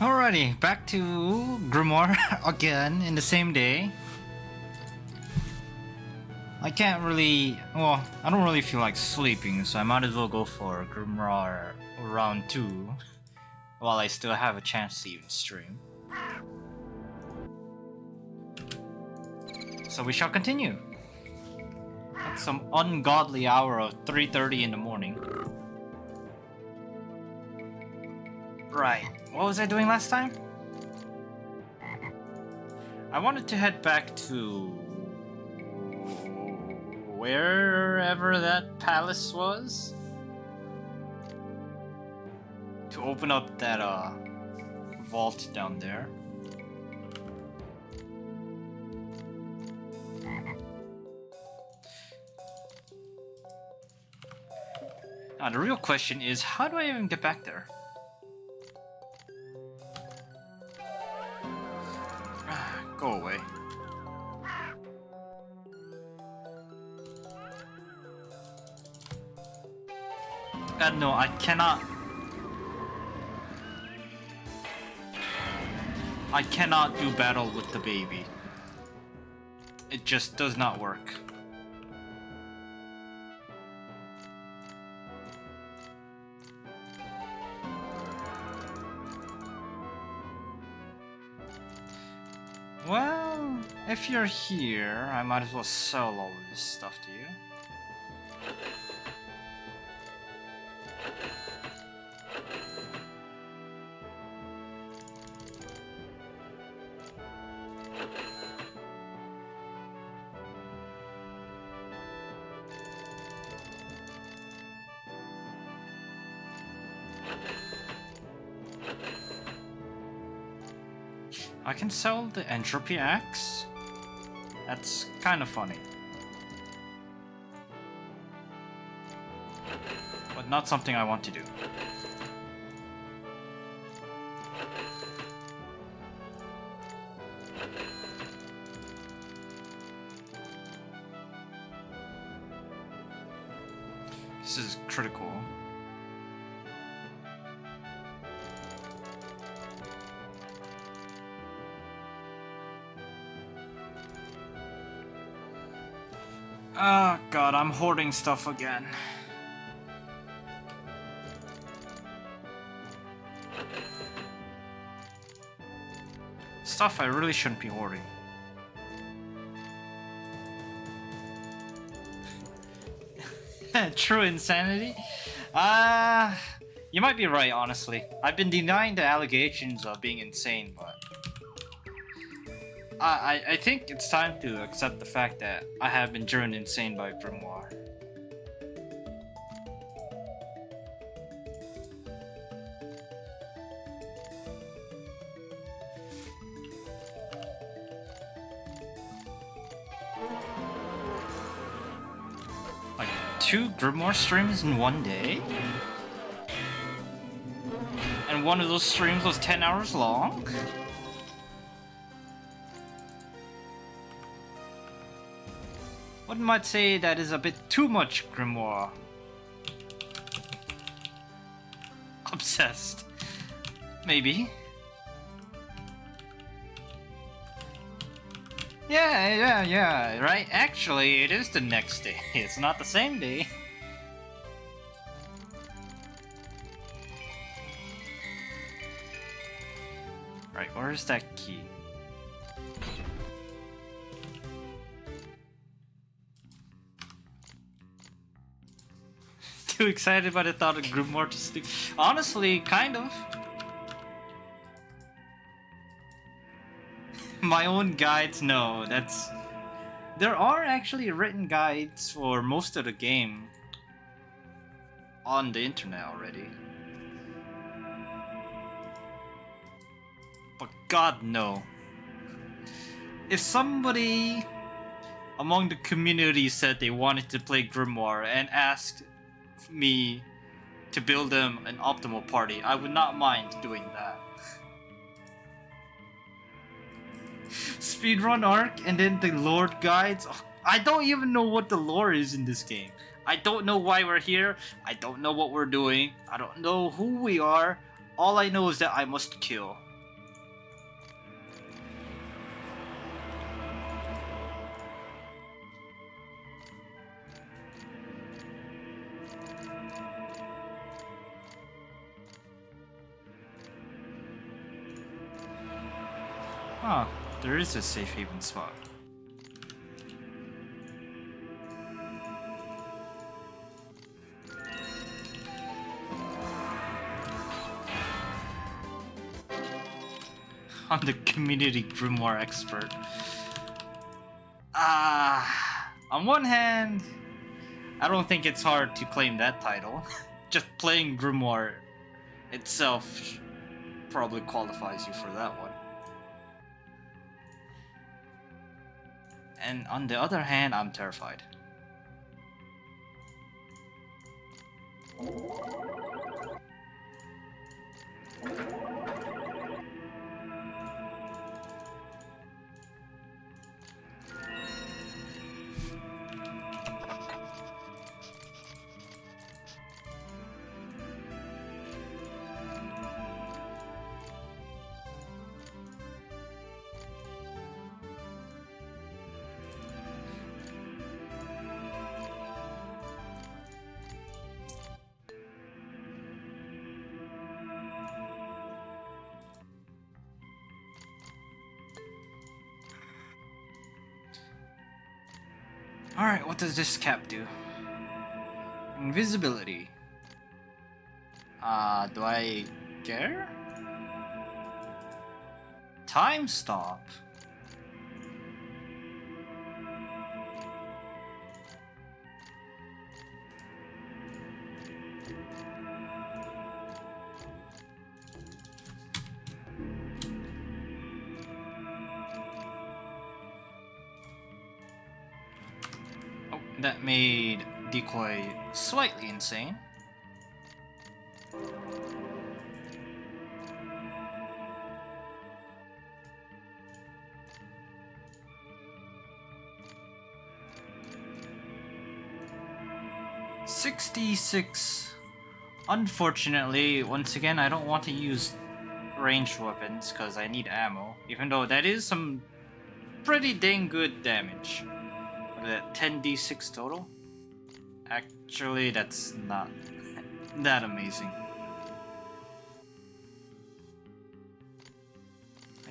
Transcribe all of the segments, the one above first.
Alrighty, back to Grimoire again in the same day. I can't really, well, I don't really feel like sleeping, so I might as well go for Grimoire round 2 while I still have a chance to even stream. So we shall continue. At some ungodly hour of 3:30 in the morning. Right, what was I doing last time? I wanted to head back to wherever that palace was to open up that vault down there. Now the real question is, how do I even get back there? Go away. No, I cannot. I cannot do battle with the baby. It just does not work. Well, if you're here, I might as well sell all of this stuff to you. I can sell the entropy axe. That's kind of funny. But not something I want to do. This is critical. Oh god, I'm hoarding stuff again. Stuff I really shouldn't be hoarding. True insanity? You might be right, honestly. I've been denying the allegations of being insane, but I think it's time to accept the fact that I have been driven insane by Grimoire. Like 2 Grimoire streams in one day? And one of those streams was 10 hours long? One might say that is a bit too much Grimoire. Obsessed. Maybe. Yeah, right? Actually, it is the next day. It's not the same day. Right, where is that key? Too excited by the thought of Grimoire to sleep. Honestly, kind of. My own guides, no, that's... There are actually written guides for most of the game on the internet already. But god no. If somebody among the community said they wanted to play Grimoire and asked me to build them an optimal party, I would not mind doing that. Speedrun arc and then the Lord guides. Oh, I don't even know what the lore is in this game. I don't know why we're here. I don't know what we're doing. I don't know who we are. All I know is that I must kill. Oh, there is a safe haven spot. I'm the community Grimoire expert. On one hand, I don't think it's hard to claim that title. Just playing Grimoire itself probably qualifies you for that one. And on the other hand, I'm terrified. Alright, what does this cap do? Invisibility. Do I care? Time stop. Oh, that made decoy slightly insane. $66. Unfortunately, once again, I don't want to use ranged weapons because I need ammo, even though that is some pretty dang good damage. What is that, 10d6 total? Actually, that's not that amazing.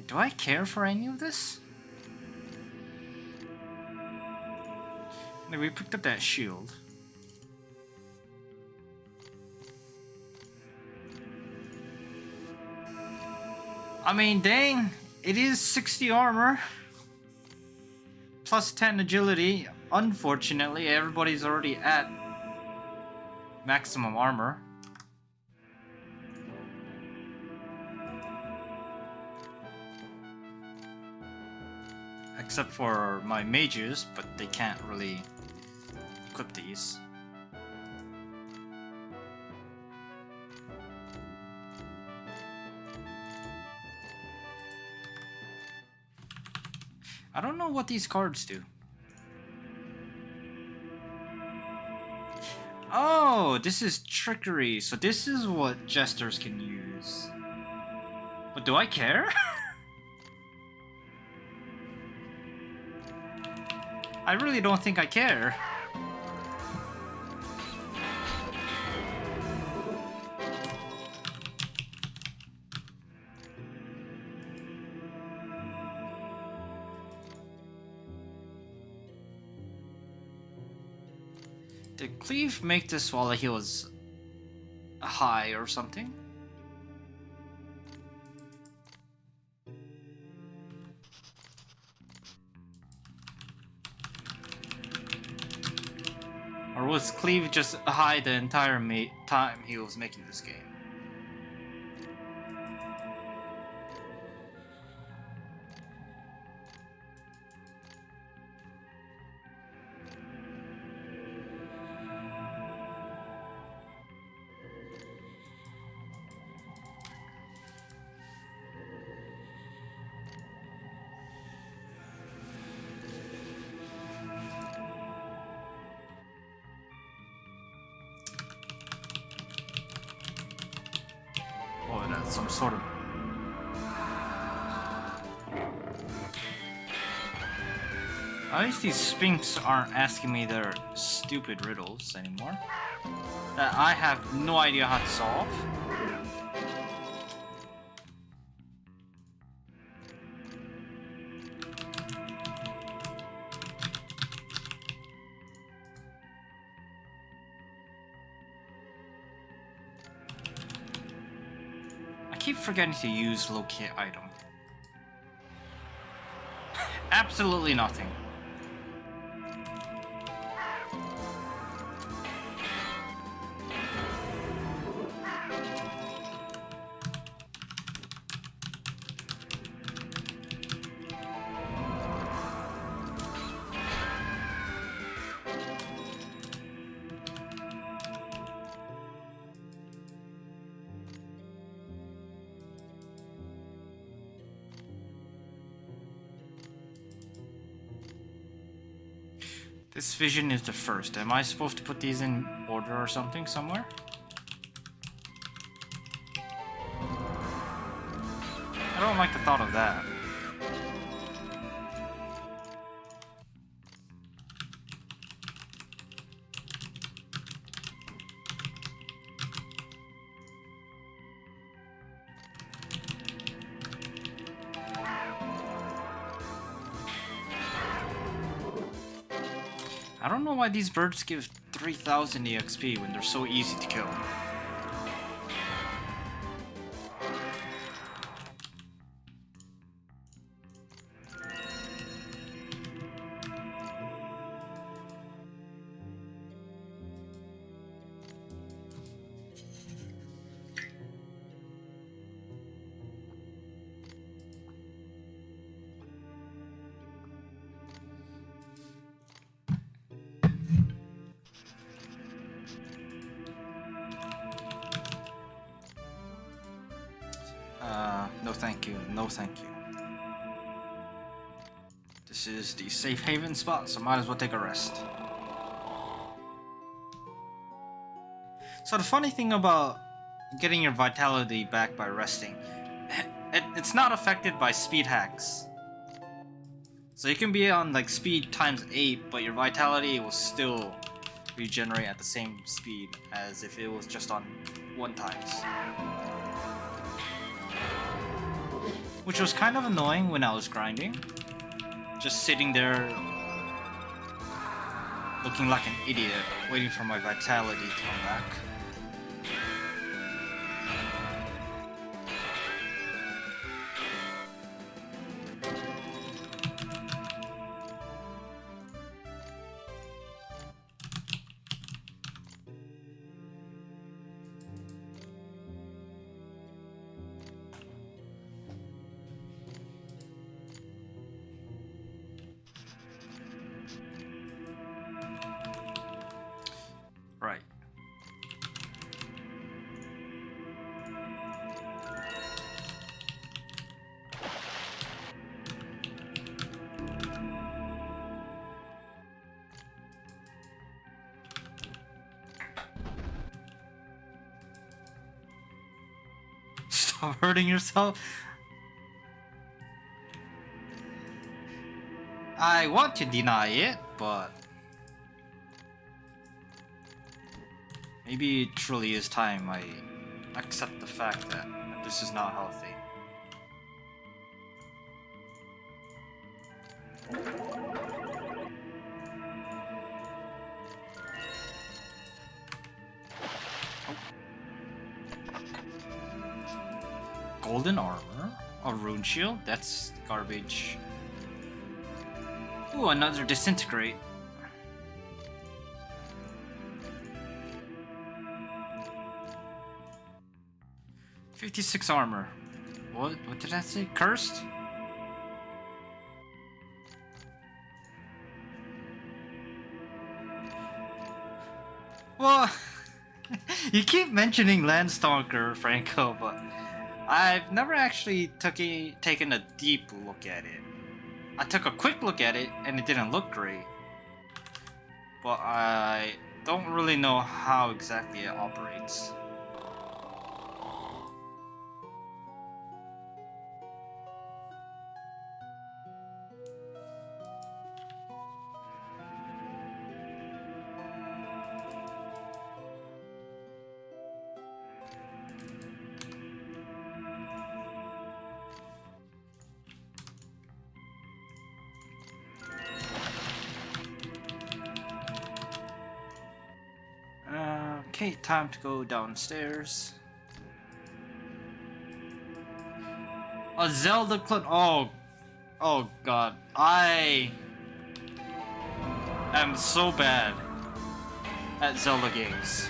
Do I care for any of this? We picked up that shield. I mean, dang, it is 60 armor. Plus 10 agility. Unfortunately, everybody's already at maximum armor. Except for my mages, but they can't really equip these. I don't know what these cards do. Oh, this is trickery. So this is what jesters can use. But do I care? I really don't think I care. Did Cleave make this while he was high or something? Or was Cleave just high the entire time he was making this game? Oh, that's some sort of... At least these Sphinx aren't asking me their stupid riddles anymore that I have no idea how to solve. forgetting to use locate item. Absolutely nothing. This vision is the first. Am I supposed to put these in order or something somewhere? I don't like the thought of that. I don't know why these birds give 3000 EXP when they're so easy to kill. No thank you, no thank you. This is the safe haven spot, so might as well take a rest. So the funny thing about getting your vitality back by resting, it's not affected by speed hacks. So you can be on like speed times 8, but your vitality will still regenerate at the same speed as if it was just on 1 times. Which was kind of annoying when I was grinding. Just sitting there looking like an idiot, waiting for my vitality to come back. Right. Stop hurting yourself. I want to deny it, but maybe it truly is time I accept the fact that this is not healthy. Golden armor? A rune shield? That's garbage. Ooh, another disintegrate. $56 armor. What did I say? Cursed? Well, you keep mentioning Landstalker, Franco, but I've never actually taken a deep look at it. I took a quick look at it, and it didn't look great. But I don't really know how exactly it operates. Okay, time to go downstairs. A Zelda clone. Oh, oh god. I am so bad at Zelda games.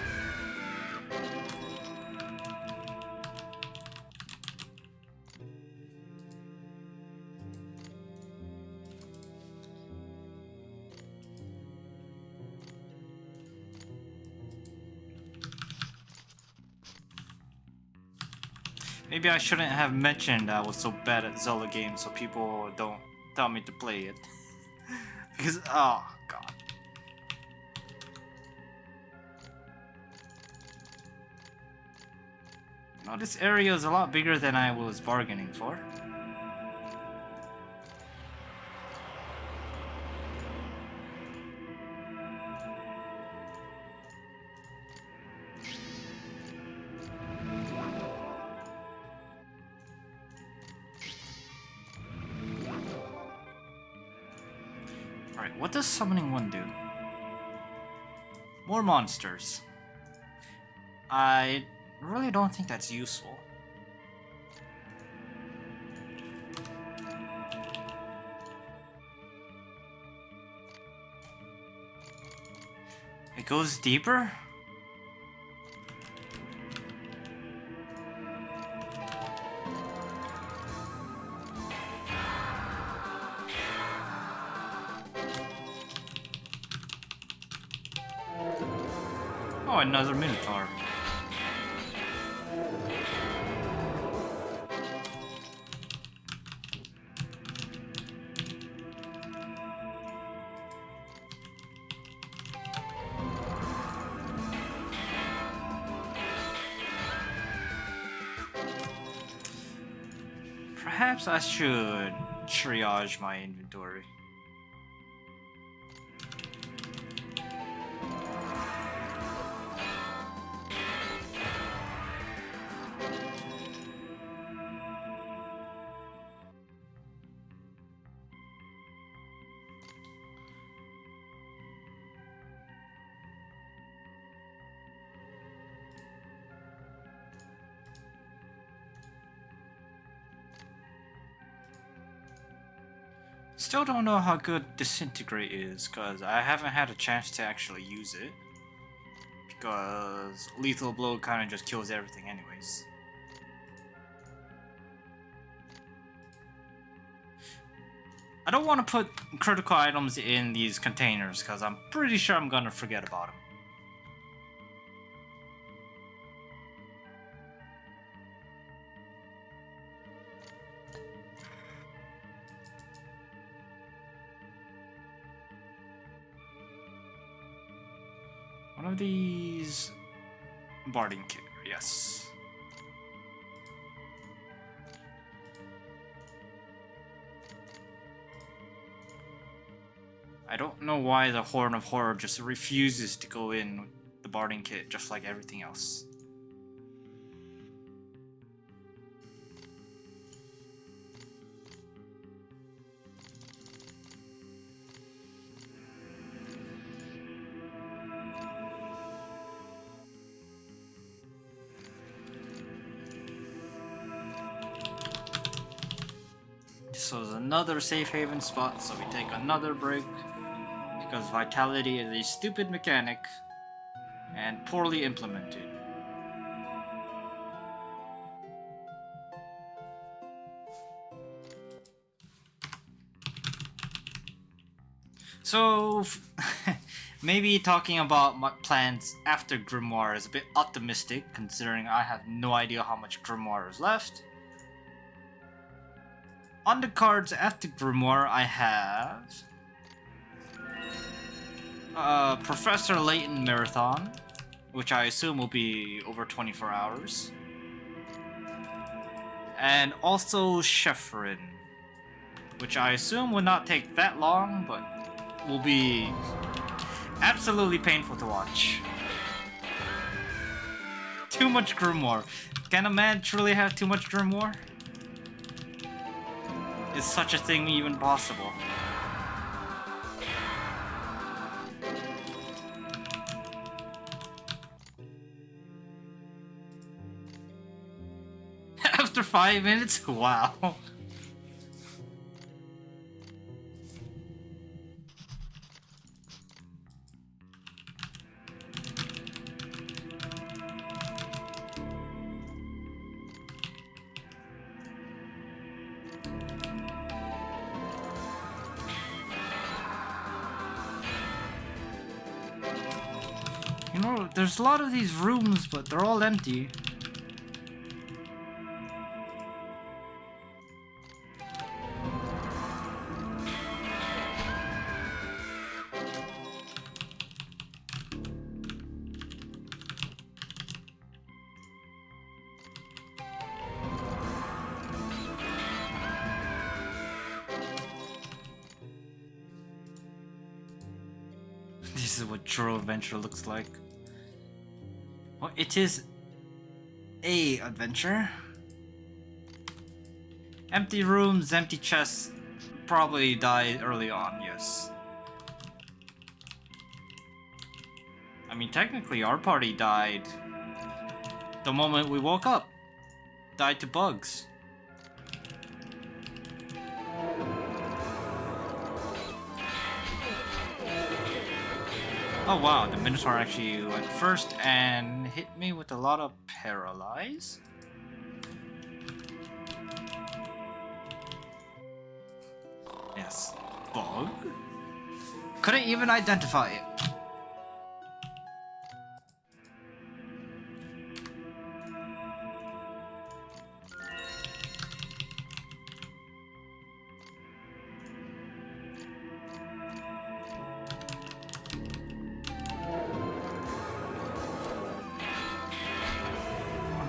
Maybe I shouldn't have mentioned I was so bad at Zelda games so people don't tell me to play it. Because, oh god. No, this area is a lot bigger than I was bargaining for. Alright, what does summoning one do? More monsters. I really don't think that's useful. It goes deeper? Oh, another Minotaur. Perhaps I should triage my inventory. Still don't know how good Disintegrate is, because I haven't had a chance to actually use it. Because Lethal Blow kind of just kills everything anyways. I don't want to put critical items in these containers, because I'm pretty sure I'm gonna forget about them. One of these... Barding Kit, yes. I don't know why the Horn of Horror just refuses to go in the Barding Kit just like everything else. So there's another safe haven spot, so we take another break. Because Vitality is a stupid mechanic and poorly implemented. So, maybe talking about my plans after Grimoire is a bit optimistic, considering I have no idea how much Grimoire is left. On the cards after Grimoire, I have Professor Layton Marathon, which I assume will be over 24 hours. And also Shepherin, which I assume will not take that long, but will be absolutely painful to watch. Too much Grimoire. Can a man truly have too much Grimoire? Is such a thing even possible? After After 5 minutes? Wow. You know, there's a lot of these rooms, but they're all empty. This is what true adventure looks like. Well, it is a adventure. Empty rooms, empty chests. Probably died early on, yes. I mean, technically our party died the moment we woke up. Died to bugs. Oh wow, the Minotaur actually went first and hit me with a lot of paralyze. Yes, bug. Couldn't even identify it.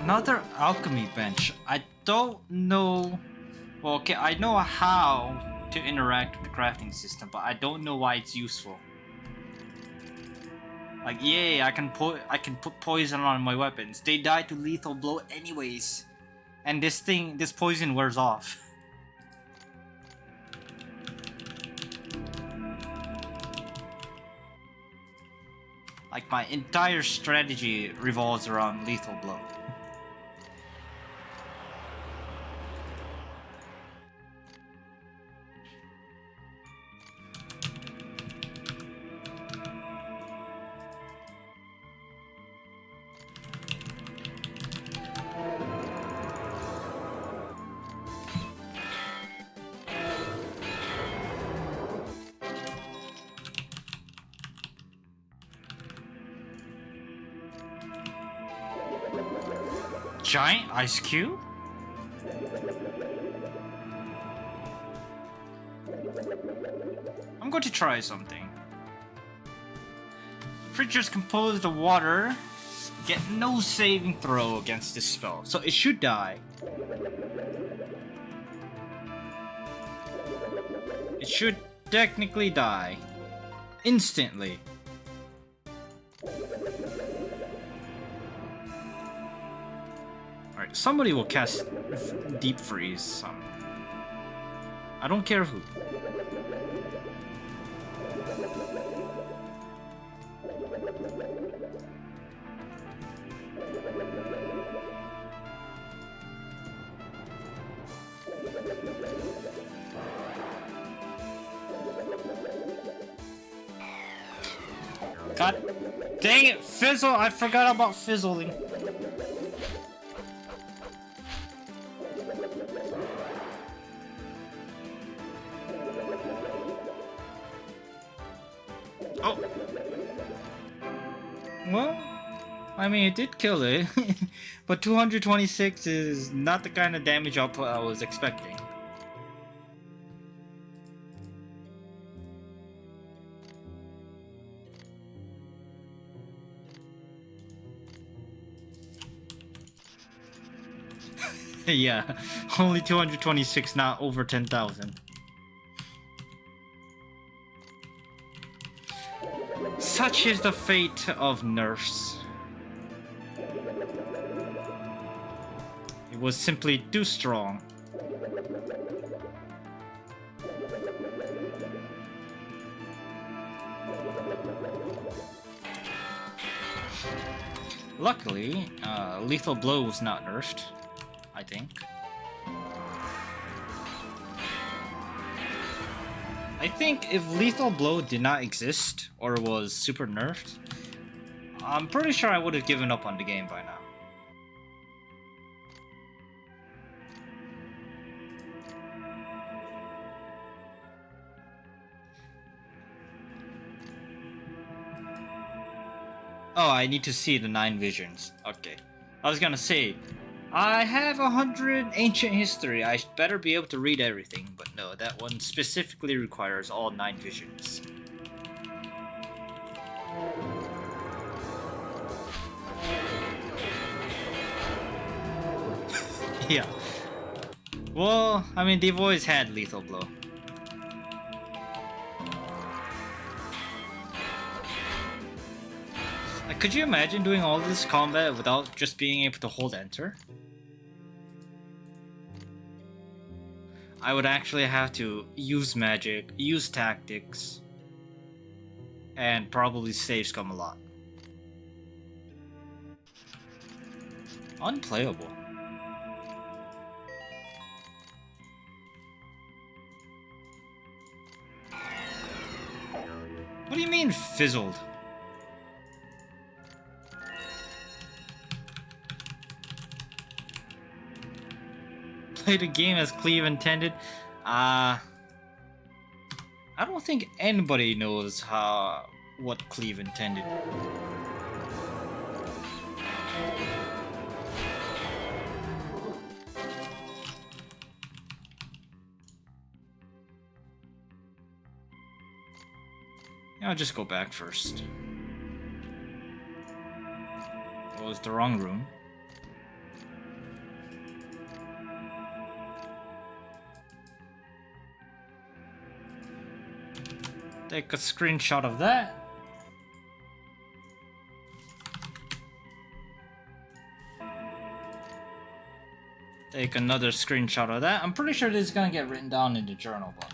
Another alchemy bench. I don't know. Well, okay, I know how to interact with the crafting system, but I don't know why it's useful. Like, yay, I can put poison on my weapons. They die to lethal blow anyways, and this poison wears off. Like, my entire strategy revolves around lethal blow. Giant ice cube? I'm going to try something. Creatures composed of water get no saving throw against this spell, so it should die. It should technically die. Instantly. Alright, somebody will cast Deep Freeze. I don't care who. God dang it, Fizzle! I forgot about fizzling. Oh. Well, I mean, it did kill it, but 226 is not the kind of damage output I was expecting. Yeah, only 226, not over 10,000. Such is the fate of nerfs. It was simply too strong. Luckily, lethal blow was not nerfed, I think. I think if Lethal Blow did not exist, or was super nerfed, I'm pretty sure I would have given up on the game by now. Oh, I need to see the 9 visions. Okay. I was gonna say, I have 100 ancient history. I better be able to read everything, but no, that one specifically requires all 9 visions. Yeah. Well, I mean, they've always had Lethal Blow. Like, could you imagine doing all this combat without just being able to hold enter? I would actually have to use magic, use tactics, and probably save scum a lot. Unplayable. What do you mean fizzled? Play the game as Cleve intended? I don't think anybody knows what Cleve intended. I'll just go back first. Oh, it's the wrong room. Take a screenshot of that. Take another screenshot of that. I'm pretty sure this is gonna get written down in the journal, but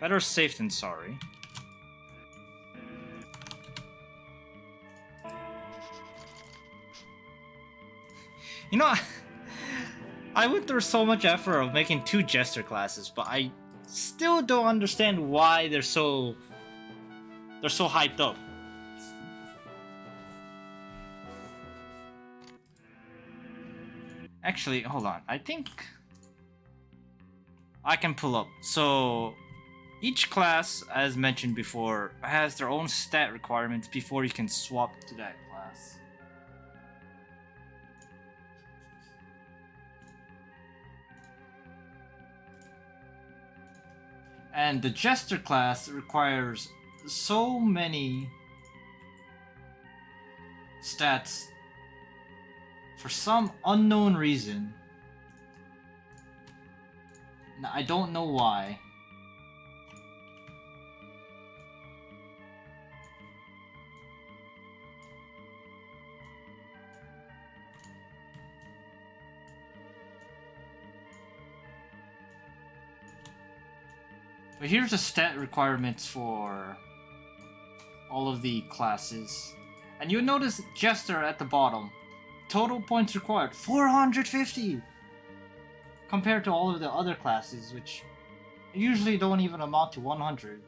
better safe than sorry. You know, I went through so much effort of making 2 Jester classes, but I still don't understand why they're so hyped up. Actually, hold on. I think I can pull up. So each class, as mentioned before, has their own stat requirements before you can swap to that class. And the Jester class requires so many stats for some unknown reason. Now, I don't know why. But here's the stat requirements for all of the classes. And you'll notice Jester at the bottom. Total points required, 450! Compared to all of the other classes, which usually don't even amount to 100.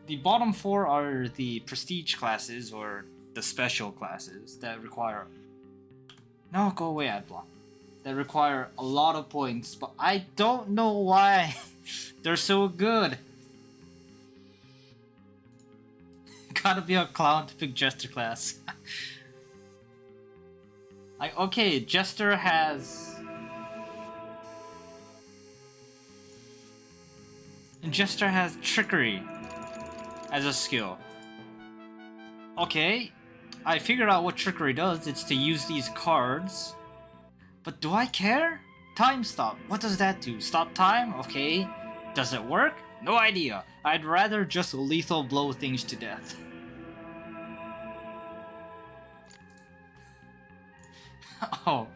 The bottom 4 are the prestige classes, or the special classes, that require... No, go away, Adblock. That require a lot of points, but I don't know why they're so good. Gotta be a clown to pick Jester class. Like, okay, Jester has... Jester has Trickery as a skill. Okay, I figured out what Trickery does. It's to use these cards. But do I care? Time Stop. What does that do? Stop time? Okay. Does it work? No idea. I'd rather just lethal blow things to death. Oh,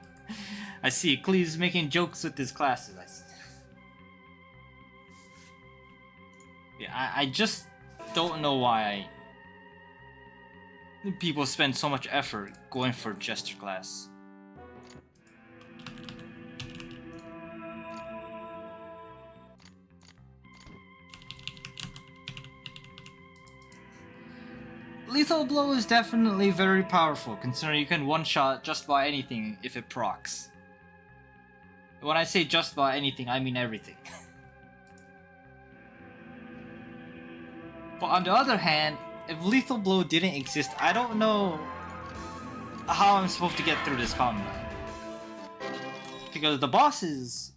I see. Cleve's making jokes with his classes. I see. Yeah, I just don't know why people spend so much effort going for Jester class. Lethal Blow is definitely very powerful, considering you can one-shot just about anything if it procs. When I say just about anything, I mean everything. But on the other hand, if Lethal Blow didn't exist, I don't know how I'm supposed to get through this combat. Because the bosses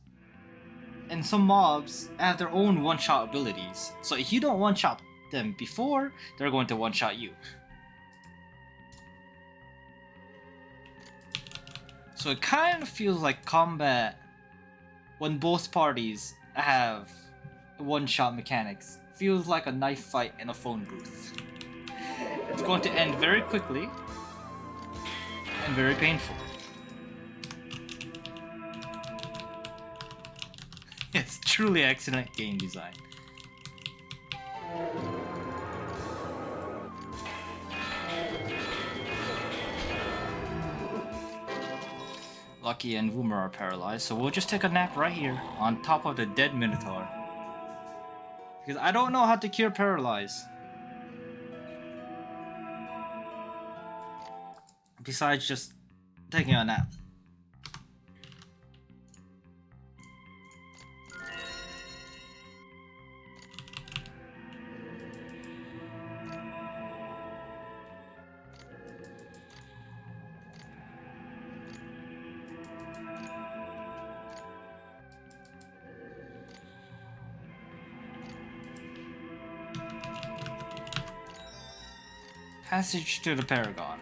and some mobs have their own one-shot abilities. So if you don't one-shot them before, they're going to one-shot you. So it kind of feels like combat when both parties have one-shot mechanics. Feels like a knife fight in a phone booth. It's going to end very quickly and very painful. It's truly excellent game design. Lucky and Woomer are paralyzed, so we'll just take a nap right here on top of the dead Minotaur. Because I don't know how to cure paralyze. Besides just taking a nap. Passage to the Paragon.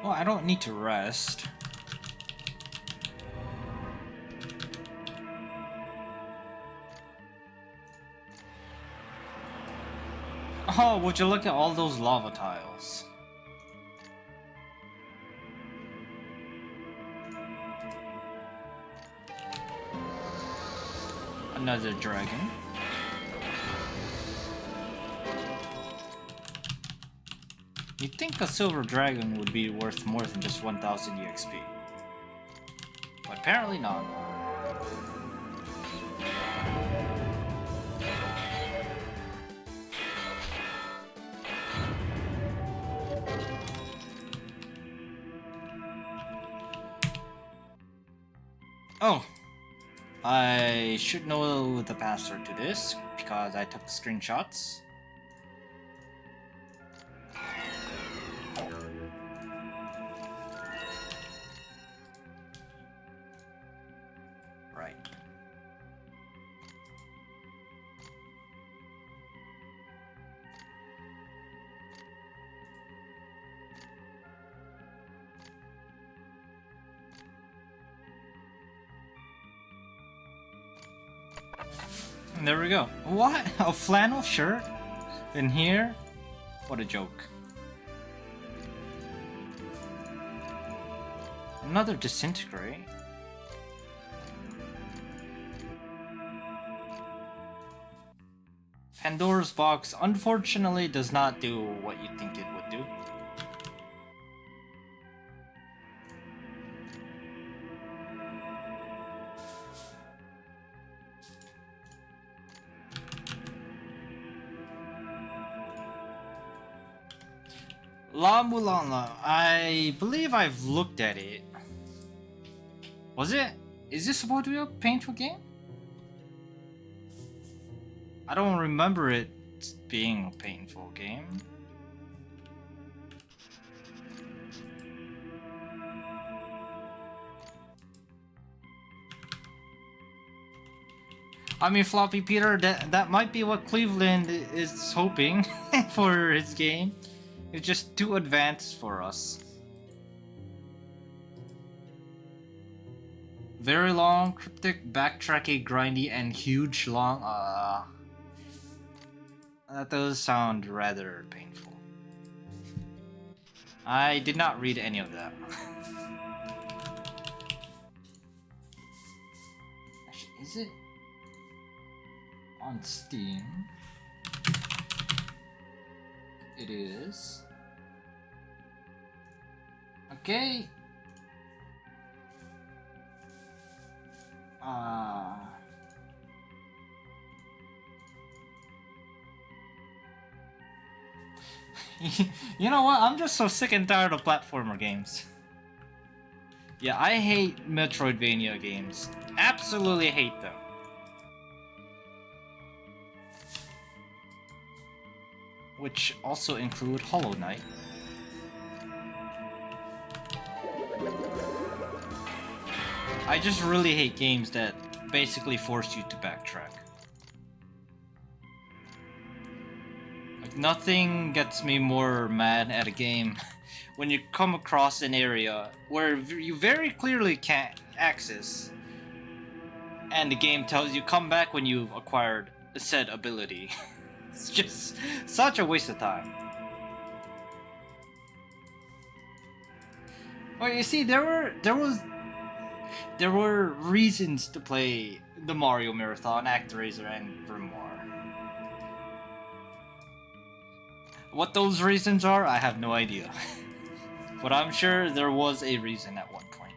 Well, I don't need to rest. Oh, would you look at all those lava tiles? Another dragon. You'd think a silver dragon would be worth more than just 1000 EXP. But apparently not. Oh! I should know the password to this because I took screenshots. Right. There we go. What? A flannel shirt? In here? What a joke. Another disintegrate? Pandora's box unfortunately does not do what you think it would do. La Mulana, I believe I've looked at it. Was it? Is this supposed to be a painful game? I don't remember it being a painful game. I mean, Floppy Peter, that might be what Cleveland is hoping for his game. It's just too advanced for us. Very long, cryptic, backtracky, grindy, and huge long. That does sound rather painful. I did not read any of that. Actually, is it on Steam? It is. Okay. You know what? I'm just so sick and tired of platformer games. Yeah, I hate Metroidvania games. Absolutely hate them. Which also include Hollow Knight. I just really hate games that basically force you to backtrack. Like, nothing gets me more mad at a game when you come across an area where you very clearly can't access, and the game tells you come back when you've acquired said ability. It's just such a waste of time. Well, you see, there were reasons to play the Mario Marathon, ActRaiser, and Grimoire. What those reasons are, I have no idea. But I'm sure there was a reason at one point.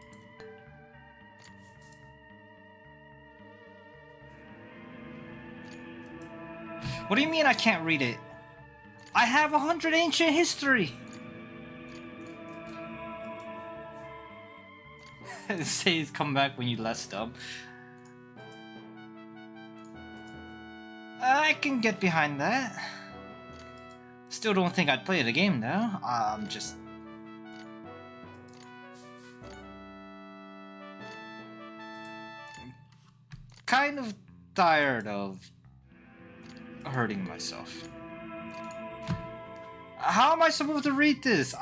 What do you mean I can't read it? I have 100 ancient history! It says come back when you less dumb. I can get behind that. Still don't think I'd play the game though. I'm just... kind of tired of hurting myself. How am I supposed to read this?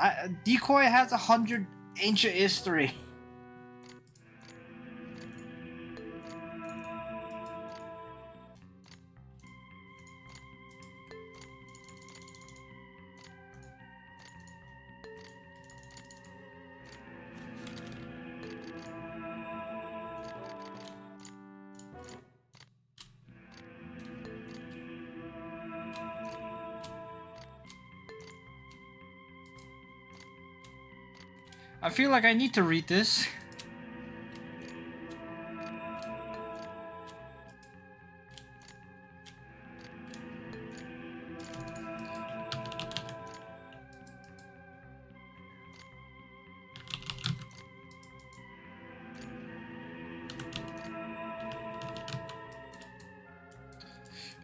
Decoy has 100 ancient history. I feel like I need to read this.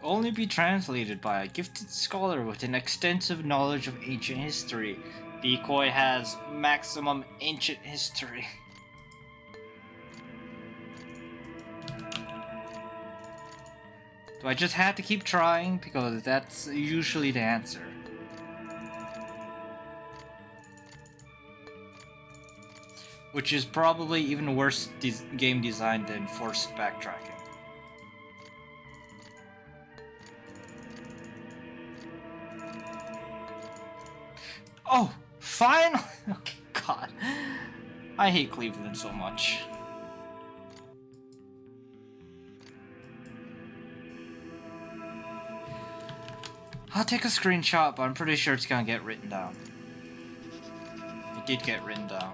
Only be translated by a gifted scholar with an extensive knowledge of ancient history. Decoy has maximum ancient history. Do I just have to keep trying? Because that's usually the answer. Which is probably even worse game design than forced backtracking. Oh, fine! Okay, God. I hate Cleveland so much. I'll take a screenshot, but I'm pretty sure it's gonna get written down. It did get written down.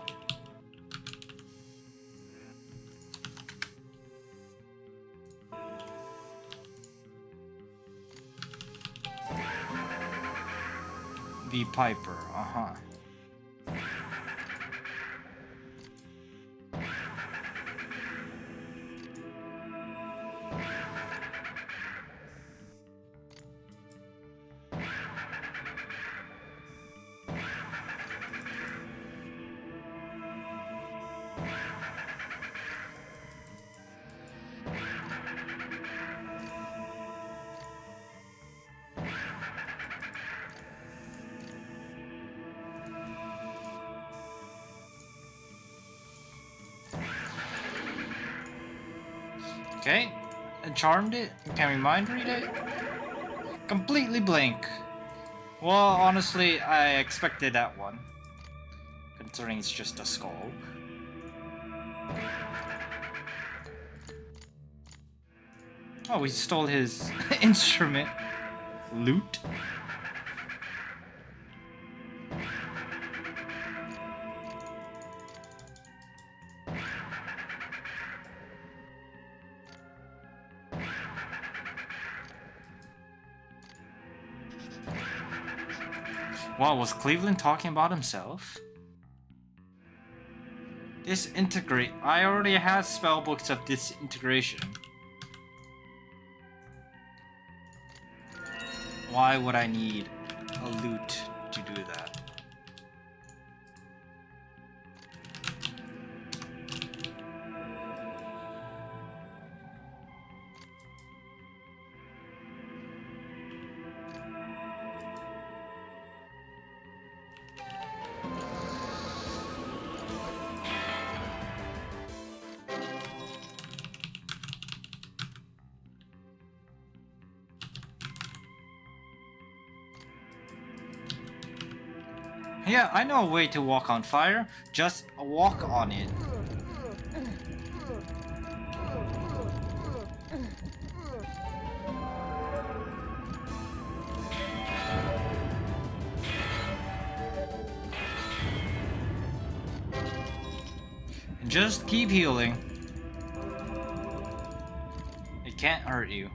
The Piper, uh-huh. Okay, and charmed it. Can we mind read it? Completely blank. Well, honestly, I expected that one, considering it's just a skull. Oh, we stole his instrument. Loot. Wow, was Cleveland talking about himself? Disintegrate. I already have spellbooks of disintegration. Why would I need a loot to do that? Yeah, I know a way to walk on fire. Just walk on it. Just keep healing. It can't hurt you.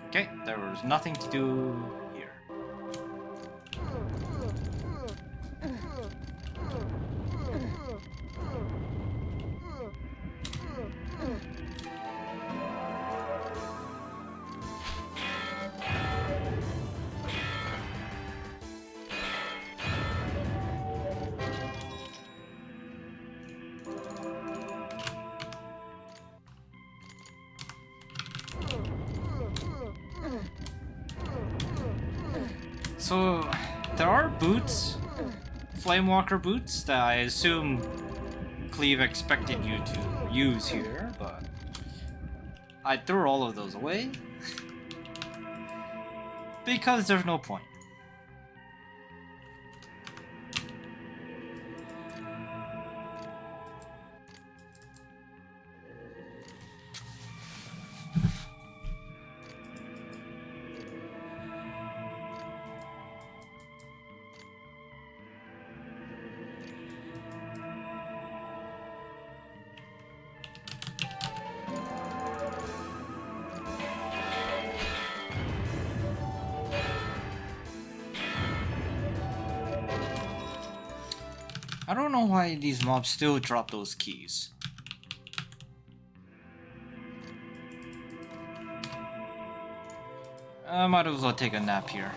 Okay, there was nothing to do here. So, there are boots, Flamewalker boots, that I assume Cleve expected you to use here, but I threw all of those away because there's no point. I don't know why these mobs still drop those keys. I might as well take a nap here.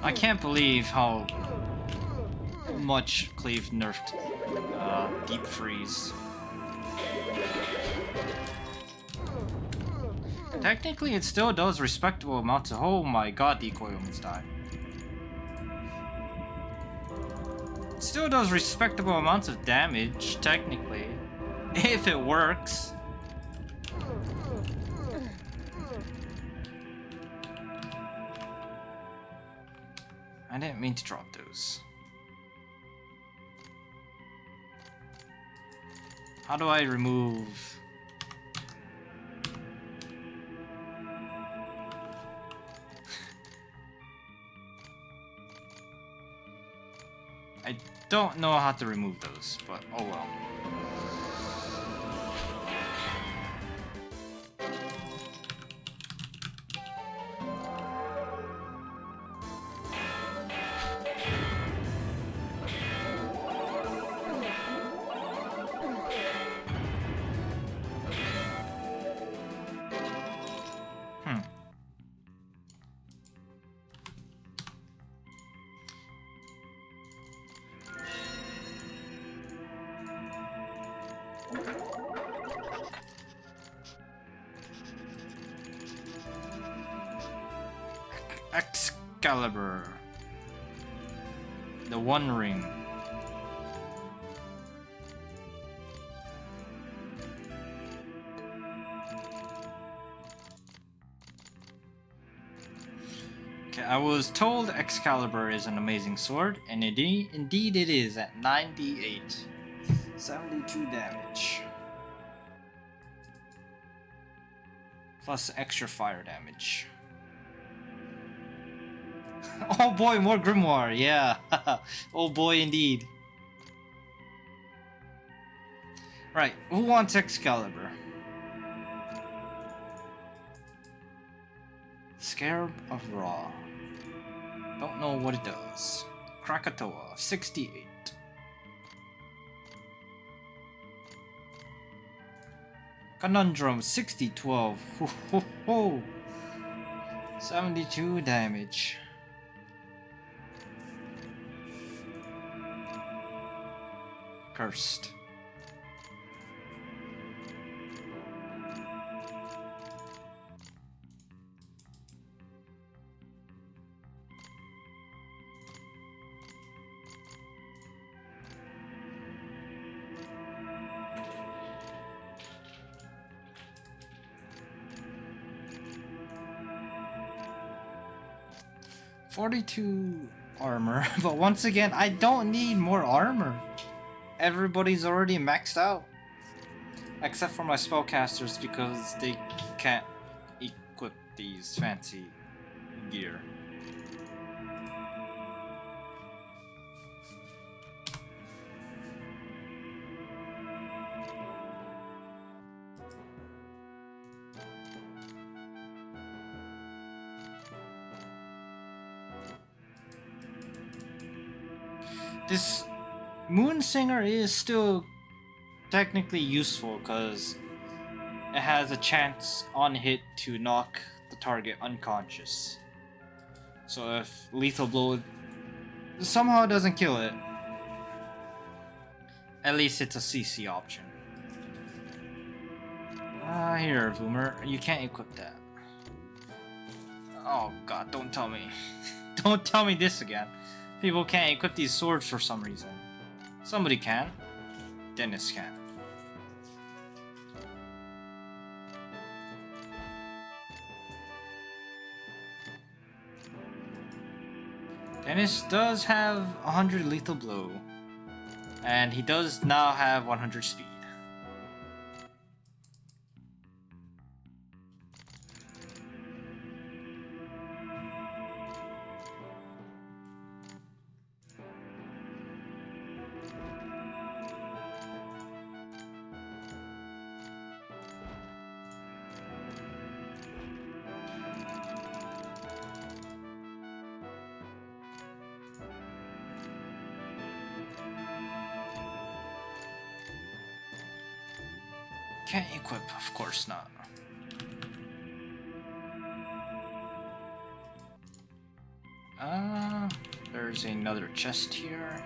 I can't believe how much Cleve nerfed Deep Freeze. Technically, it still does respectable amounts of— oh my god, Decoy almost died. It still does respectable amounts of damage, technically, if it works. I didn't mean to drop those. How do I remove... I don't know how to remove those, but oh well. Excalibur. The One Ring. Okay, I was told Excalibur is an amazing sword, and indeed it is at 98. 72 damage. Plus extra fire damage. Oh boy, more Grimoire, yeah. Oh boy, indeed. Right, who wants Excalibur? Scarab of Ra. Don't know what it does. Krakatoa, 68. Conundrum, 60-12. Ho ho ho! 72 damage. Cursed. $42 armor, but once again, I don't need more armor. Everybody's already maxed out. Except for my spellcasters because they can't equip these fancy gear. This Moonsinger is still technically useful because it has a chance on hit to knock the target unconscious. So if lethal blow somehow doesn't kill it, at least it's a CC option. Here, Boomer, you can't equip that. Oh god, don't tell me. Don't tell me this again. People can't equip these swords for some reason. Somebody can. Dennis can. Dennis does have 100 lethal blow. And he does now have 100 speed. Can't equip, of course not. There's another chest here.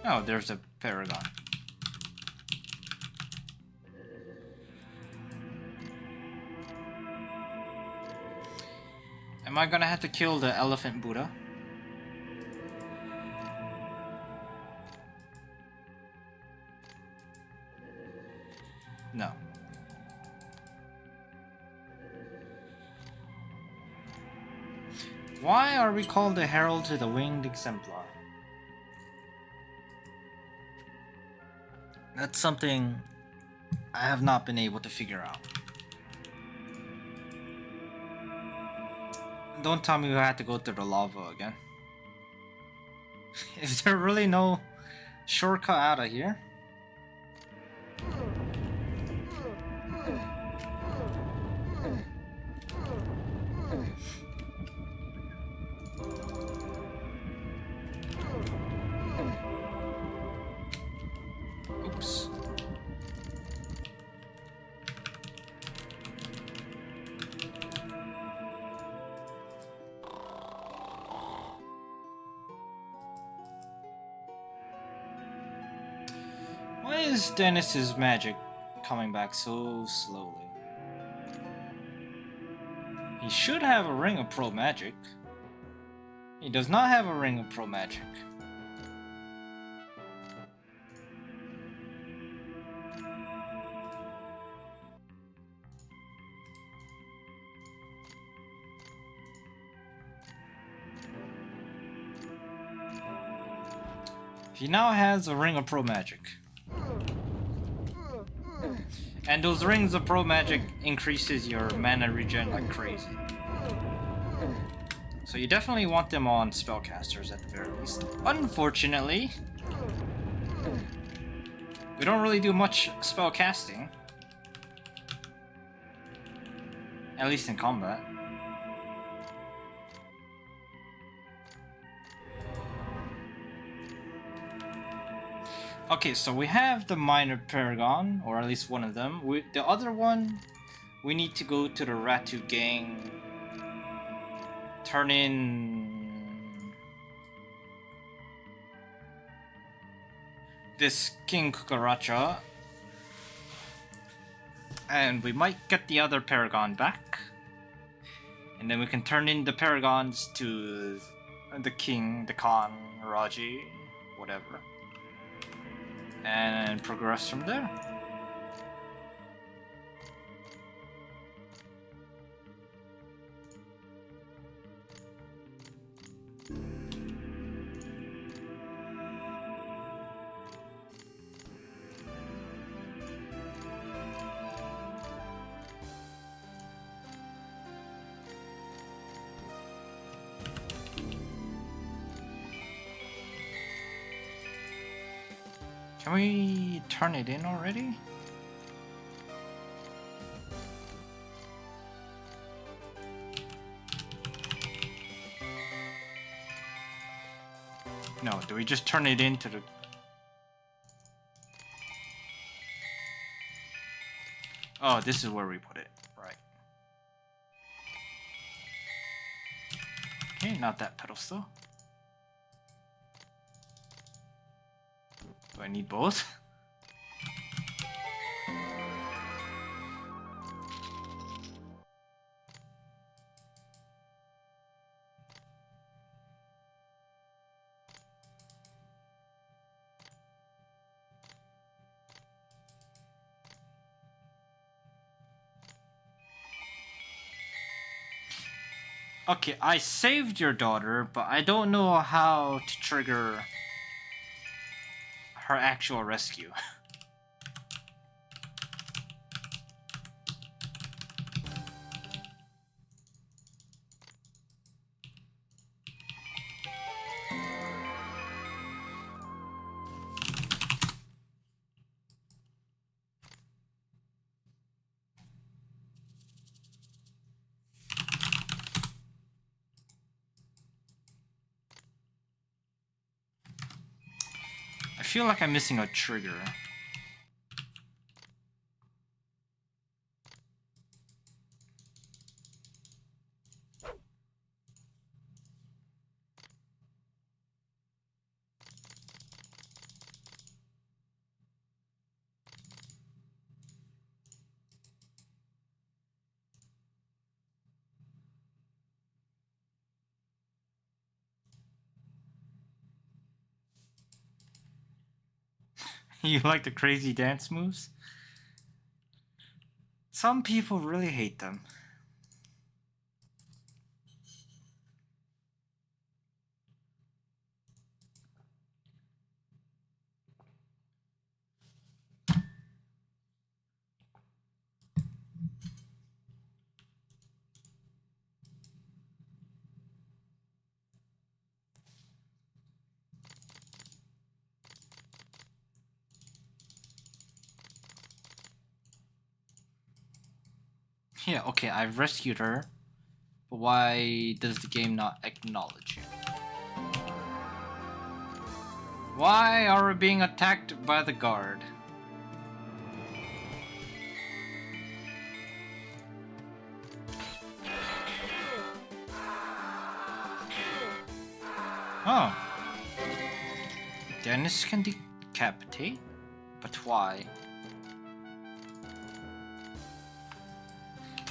Oh, there's a paragon. Am I gonna have to kill the elephant Buddha? No. Why are we called the Heralds of the Winged Exemplar? That's something I have not been able to figure out. Don't tell me we had to go through the lava again. Is there really no shortcut out of here? Oops. Why is Dennis's magic coming back so slowly? He should have a ring of pro magic. He does not have a ring of pro magic. He now has a Ring of Pro Magic. And those Rings of Pro Magic increases your mana regen like crazy. So you definitely want them on spellcasters at the very least. Unfortunately, we don't really do much spell casting. At least in combat. Okay, so we have the Minor Paragon, or at least one of them. The other one, we need to go to the Ratu gang, turn in this King Kukaracha, and we might get the other Paragon back. And then we can turn in the Paragons to the King, the Khan, Raji, whatever. And progress from there. Can we turn it in already? No, do we just turn it into the... Oh, this is where we put it. Right. Okay, not that pedestal. Do I need both? Okay, I saved your daughter, but I don't know how to trigger her actual rescue. I feel like I'm missing a trigger. You like the crazy dance moves? Some people really hate them. Yeah, okay, I've rescued her. But why does the game not acknowledge you? Why are we being attacked by the guard? Oh. Dennis can decapitate? But why?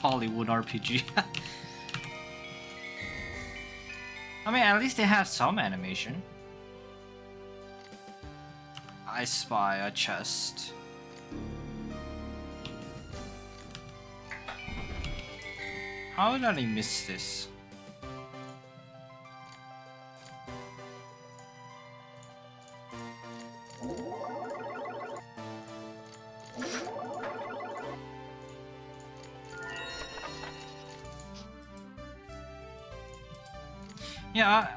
Hollywood RPG. I mean, at least they have some animation. I spy a chest. How did I miss this? Yeah,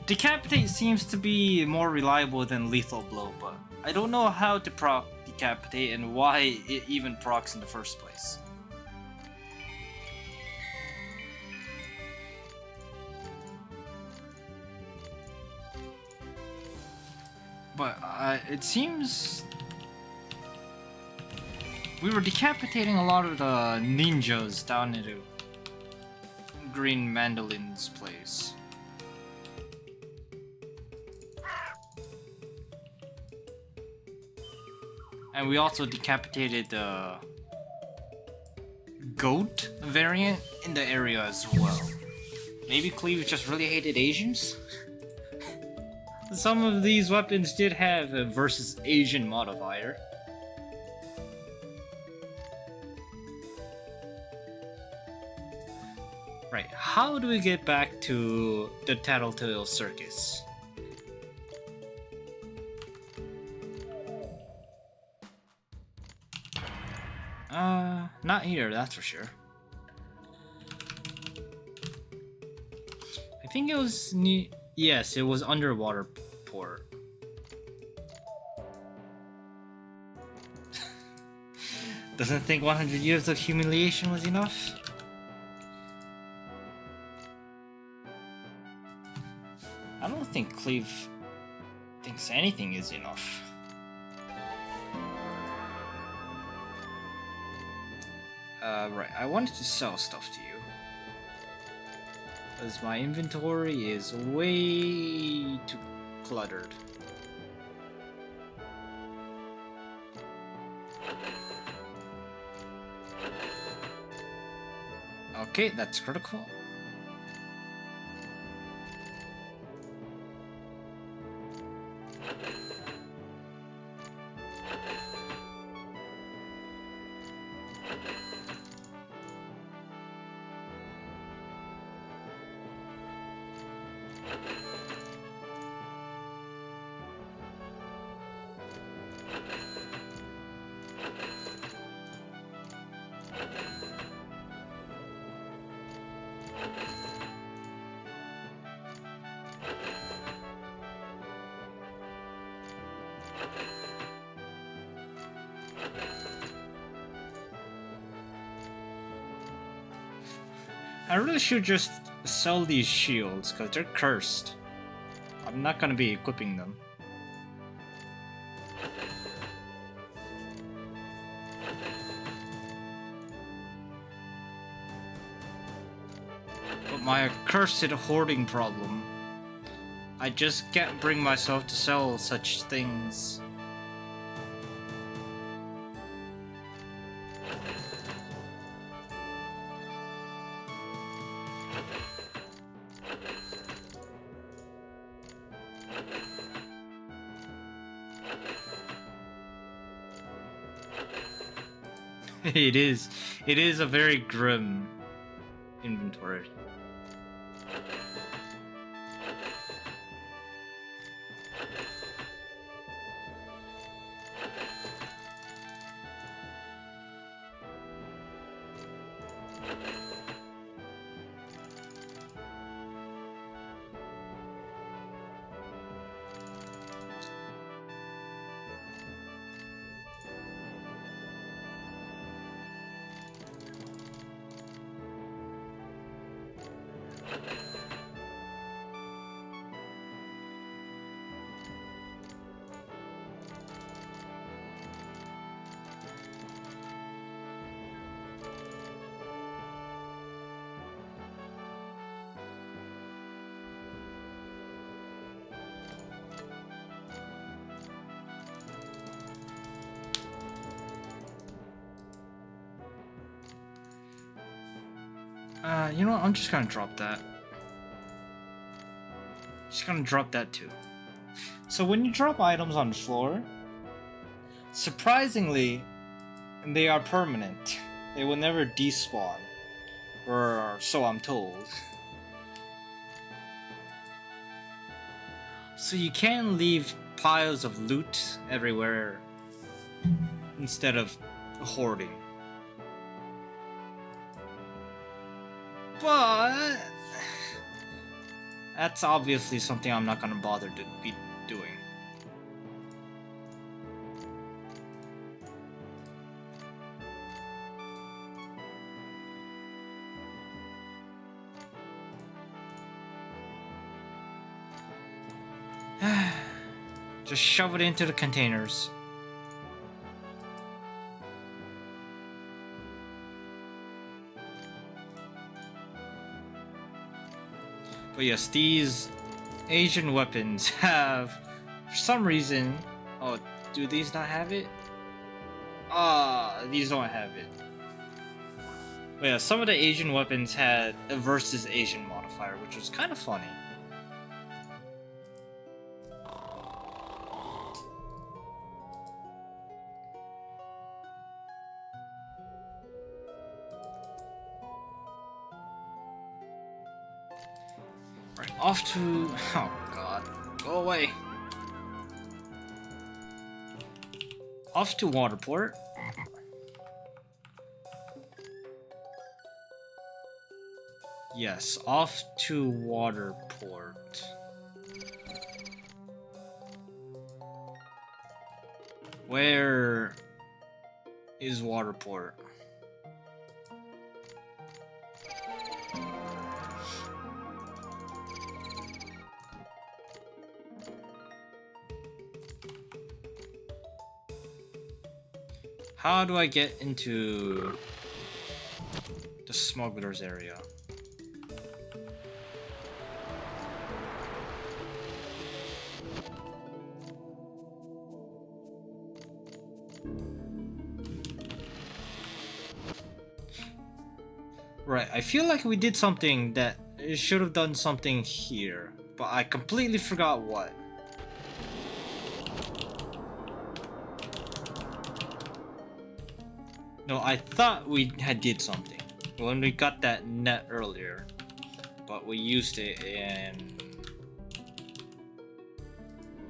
Decapitate seems to be more reliable than Lethal Blow, but I don't know how to proc Decapitate and why it even procs in the first place. But it seems we were decapitating a lot of the ninjas down into Green Mandolin's place. And we also decapitated the goat variant in the area as well. Maybe Cleve just really hated Asians? Some of these weapons did have a versus Asian modifier. Right, how do we get back to the Tattletale Circus? Not here, that's for sure. I think it was yes, it was underwater port. Doesn't think 100 years of humiliation was enough? I don't think Cleve thinks anything is enough. Right, I wanted to sell stuff to you. Because my inventory is way too cluttered. Okay, that's critical. I really should just sell these shields, because they're cursed. I'm not gonna be equipping them. But my accursed hoarding problem. I just can't bring myself to sell such things. It is a very grim inventory. You know what? I'm just gonna drop that. Just gonna drop that too. So when you drop items on the floor, surprisingly, they are permanent. They will never despawn. Or so I'm told. So you can leave piles of loot everywhere instead of hoarding. But That's obviously something I'm not gonna bother to be doing. Just shove it into the containers. But yes, these Asian weapons have, for some reason... Oh, do these not have it? These don't have it. But yeah, some of the Asian weapons had a versus Asian modifier, which was kind of funny. Right, off to... Oh god, go away. Off to Waterport. Yes, off to Waterport. Where is Waterport? How do I get into the smugglers area? Right, I feel like we did something that should have done something here, but I completely forgot what. No, I thought we had did something when we got that net earlier, but we used it in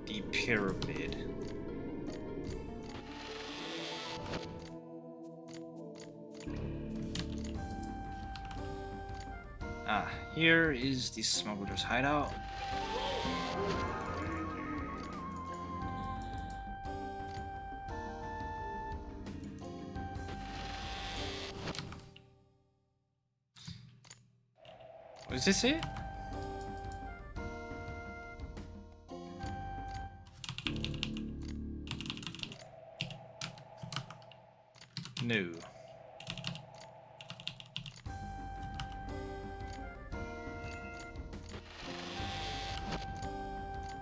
the pyramid. Here is the smuggler's hideout. Was this it? No.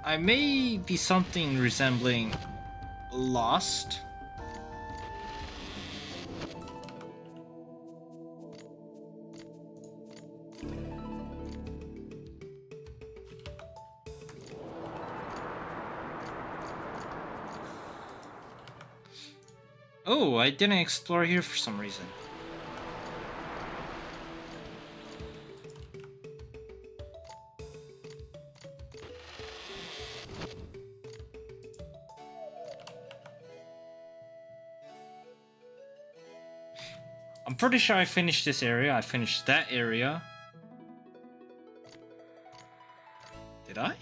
I may be something resembling Lost. Oh, I didn't explore here for some reason. I'm pretty sure I finished this area. I finished that area. Did I?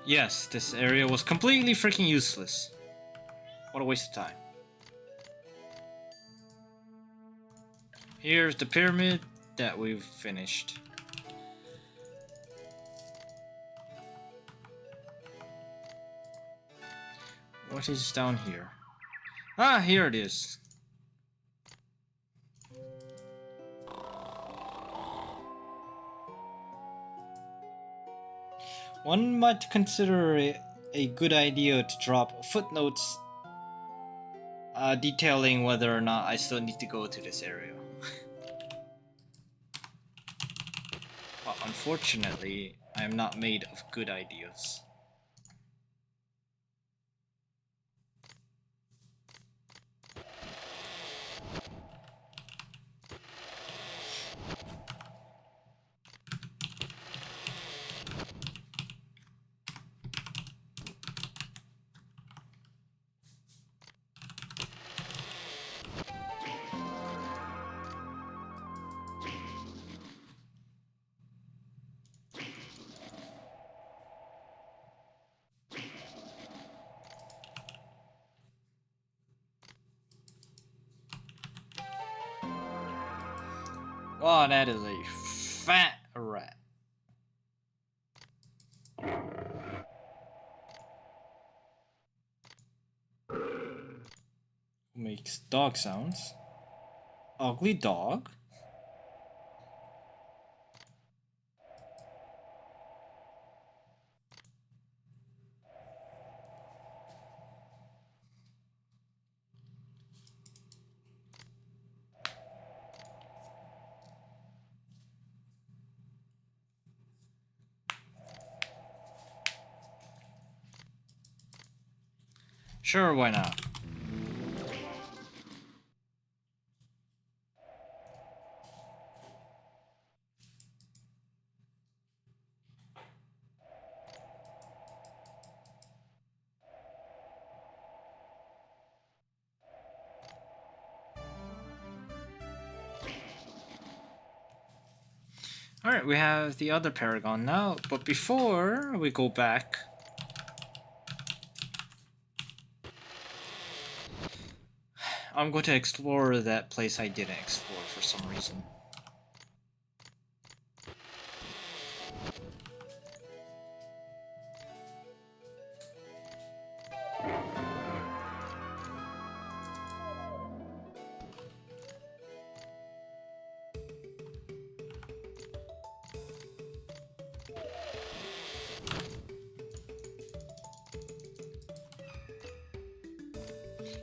Yes, this area was completely freaking useless. What a waste of time. Here's the pyramid that we've finished. What is down here? Ah, here it is. One might consider it a good idea to drop footnotes detailing whether or not I still need to go to this area. But unfortunately, I am not made of good ideas. Oh, that is a fat rat. Makes dog sounds. Ugly dog. Sure, why not? Alright, we have the other Paragon now, but before we go back, I'm going to explore that place I didn't explore for some reason.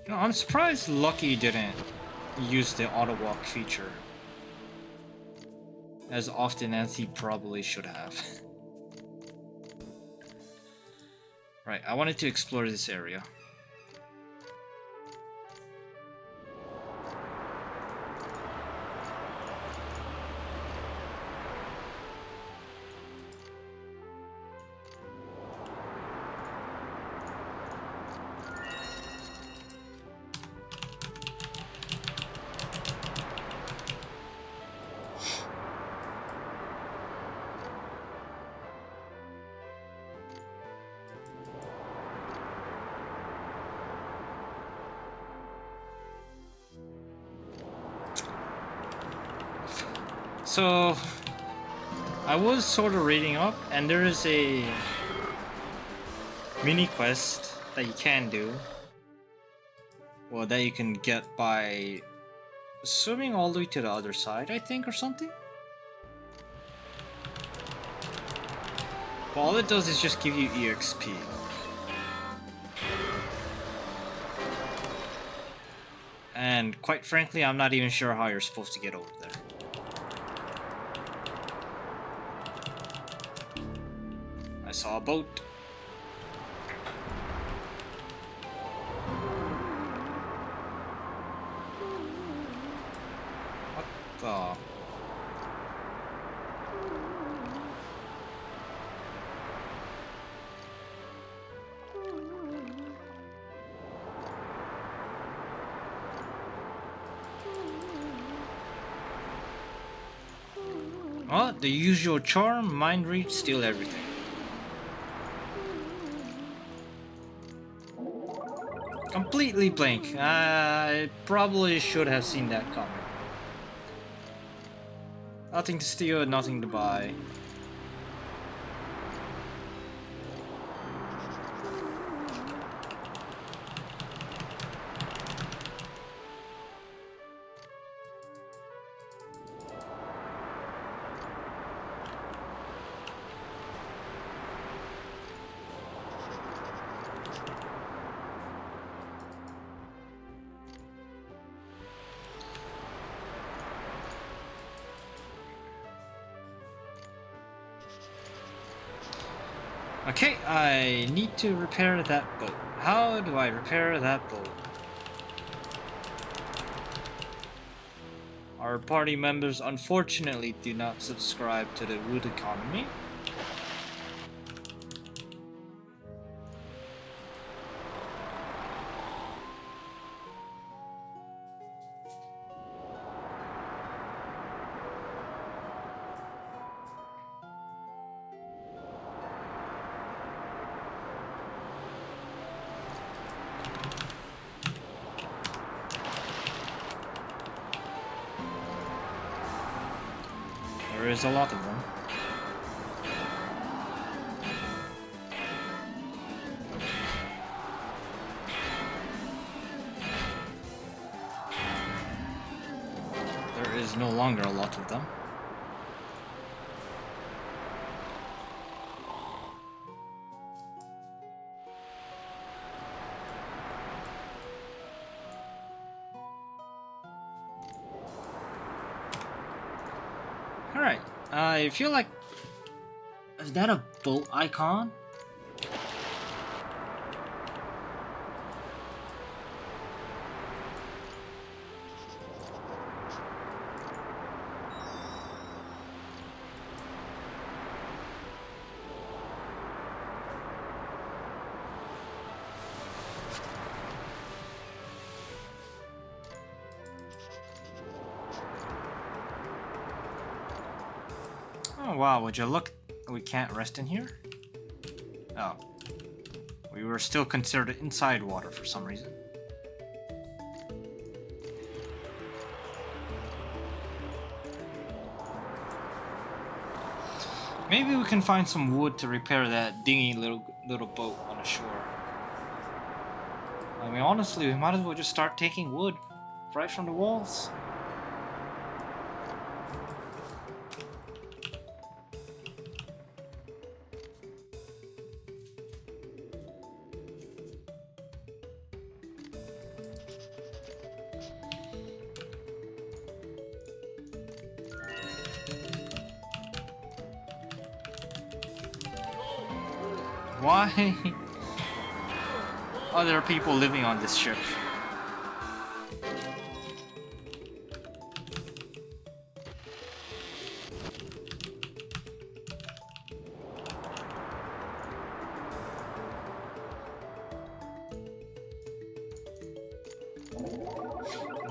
You know, I'm surprised Lucky didn't use the auto walk feature as often as he probably should have. Right, I wanted to explore this area. So, I was sort of reading up, and there is a mini quest that you can do. Well, that you can get by swimming all the way to the other side, I think, or something. But all it does is just give you EXP. And quite frankly, I'm not even sure how you're supposed to get over there. I saw a boat. What the? Well, the usual charm, mind read, steal everything. Completely blank. I probably should have seen that coming. Nothing to steal, nothing to buy. Okay, I need to repair that boat. How do I repair that boat? Our party members unfortunately do not subscribe to the wood economy. There is a lot of them. There is no longer a lot of them. Alright, I feel like... Is that a boat icon? Oh wow, would you look? We can't rest in here? Oh. We were still considered inside water for some reason. Maybe we can find some wood to repair that dingy little boat on the shore. I mean, honestly, we might as well just start taking wood right from the walls. Why are there people living on this ship?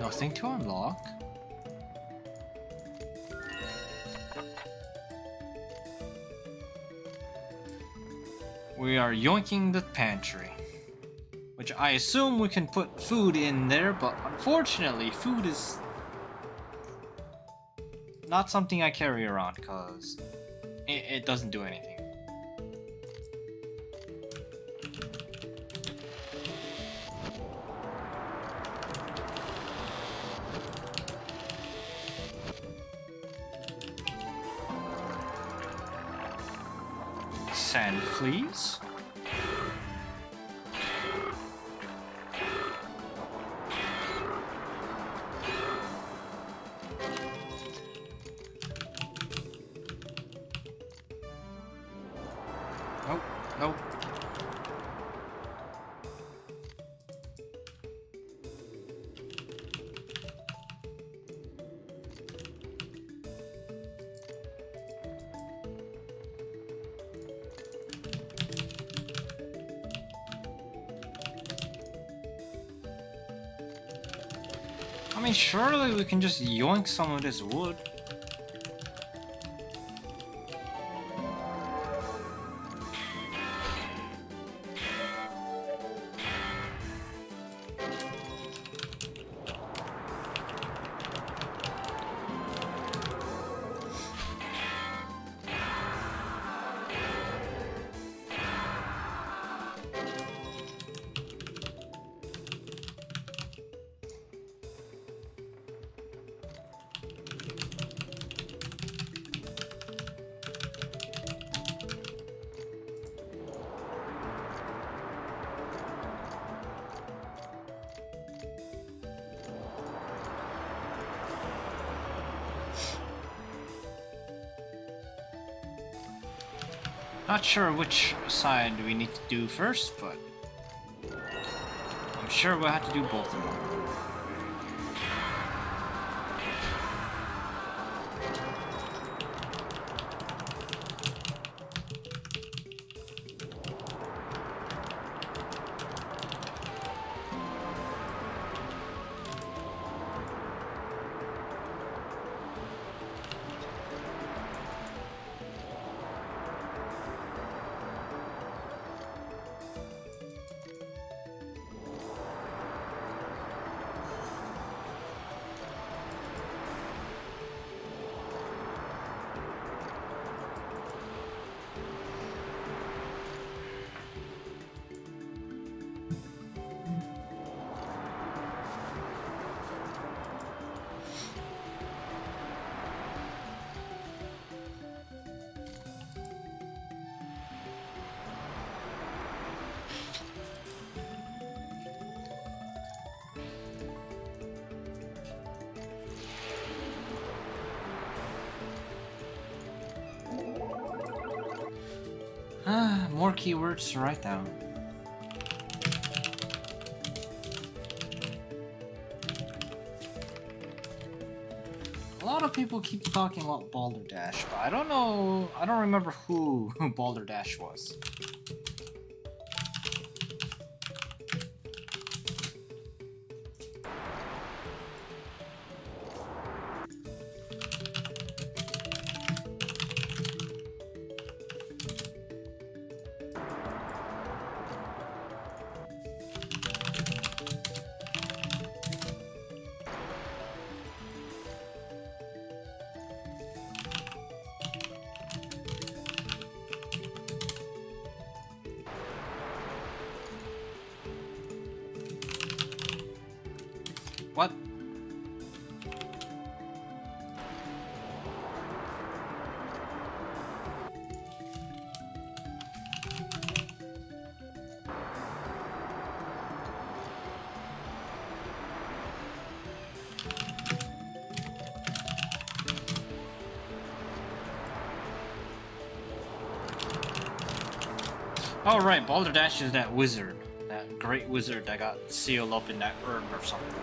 Nothing to unlock. We are yoinking the pantry, which I assume we can put food in there, but unfortunately food is not something I carry around because it doesn't do anything. Sand fleas. Nope, nope. I mean, surely we can just yoink some of this wood. Not sure which side we need to do first, but I'm sure we'll have to do both of them. More keywords to write down. A lot of people keep talking about Balderdash, but I don't know. I don't remember who Balderdash was. What? Oh right, Balderdash is that wizard. That great wizard that got sealed up in that urn or something.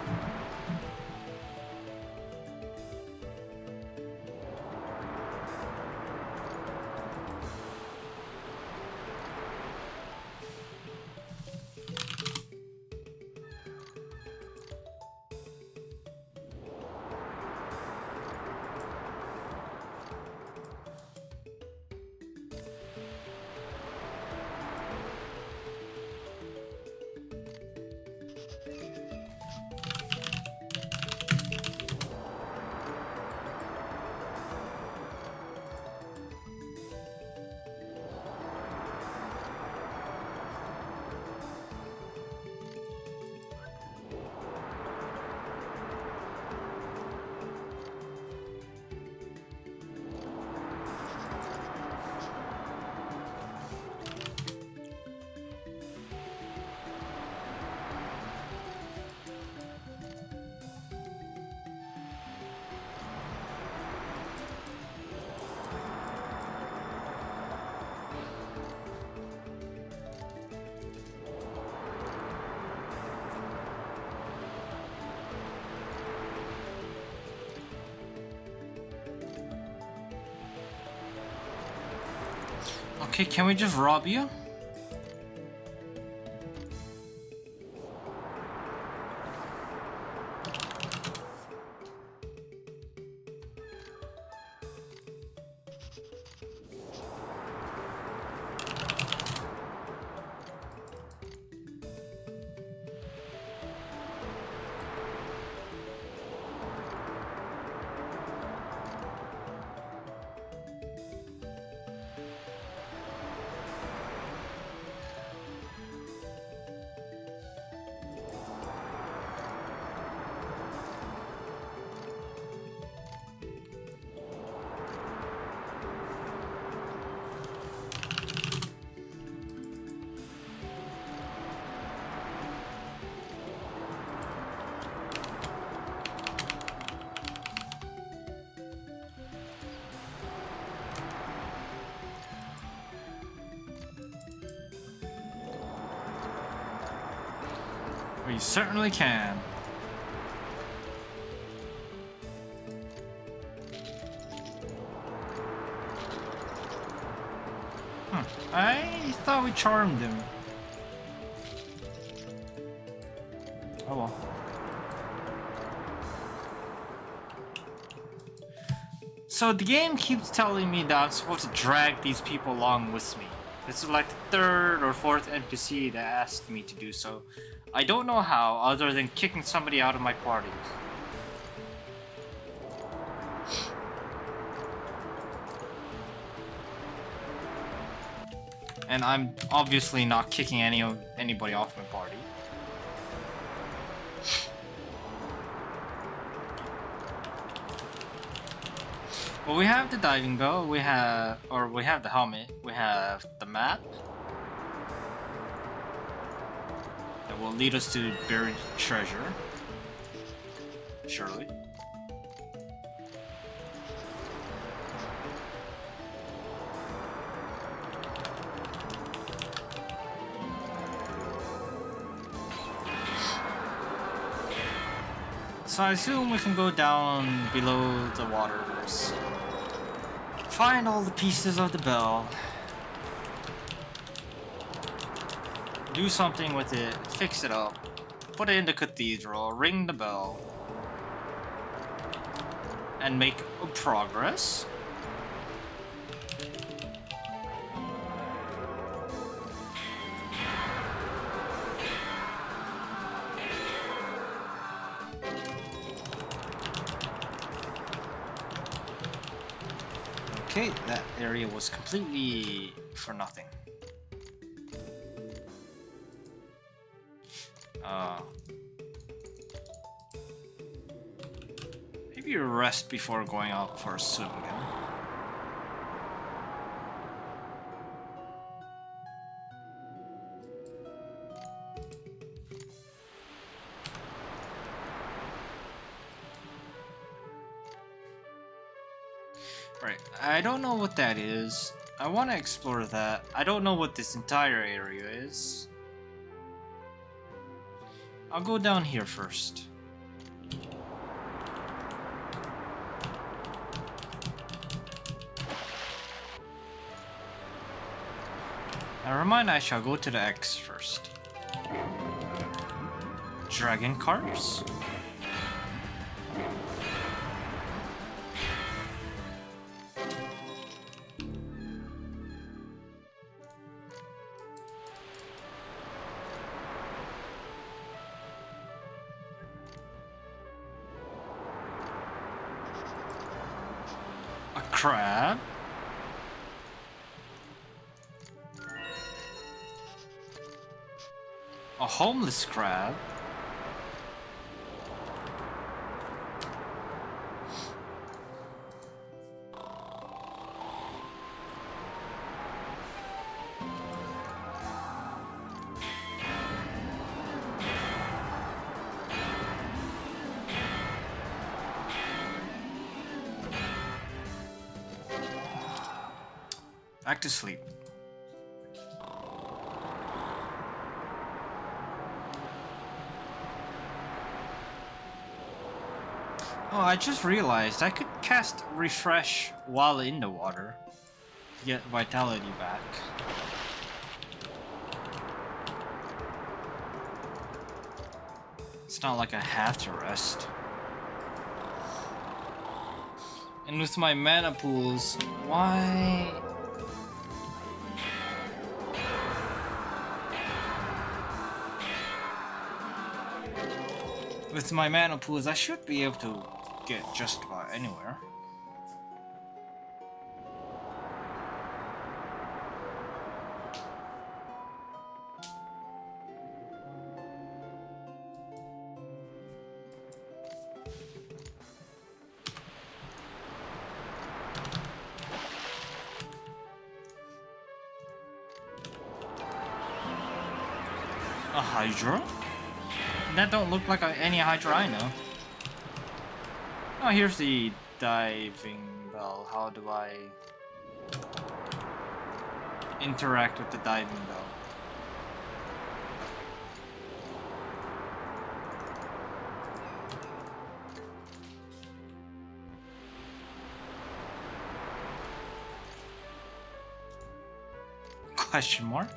Okay, can we just rob you? We certainly can. I thought we charmed him. Oh well. So the game keeps telling me that I'm supposed to drag these people along with me. This is like the third or fourth NPC that asked me to do so. I don't know how, other than kicking somebody out of my party. And I'm obviously not kicking anybody off my party. Well, we have the diving bell, we have the helmet, we have the map that will lead us to buried treasure. Surely. So I assume we can go down below the waters. Find all the pieces of the bell. Do something with it. Fix it up. Put it in the cathedral. Ring the bell. And make progress. Okay, that area was completely for nothing. Maybe rest before going out for a swim again. Right, I don't know what that is. I want to explore that. I don't know what this entire area is. I'll go down here first. Now remind I shall go to the X first. Dragon carps? A crab? A homeless crab? Back to sleep. Oh, I just realized I could cast Refresh while in the water to get vitality back. It's not like I have to rest. And with my mana pools, why? With my mana pools, I should be able to get just about anywhere. A Hydra? That don't look like any Hydra I know. Oh, here's the diving bell. How do I interact with the diving bell? Question mark?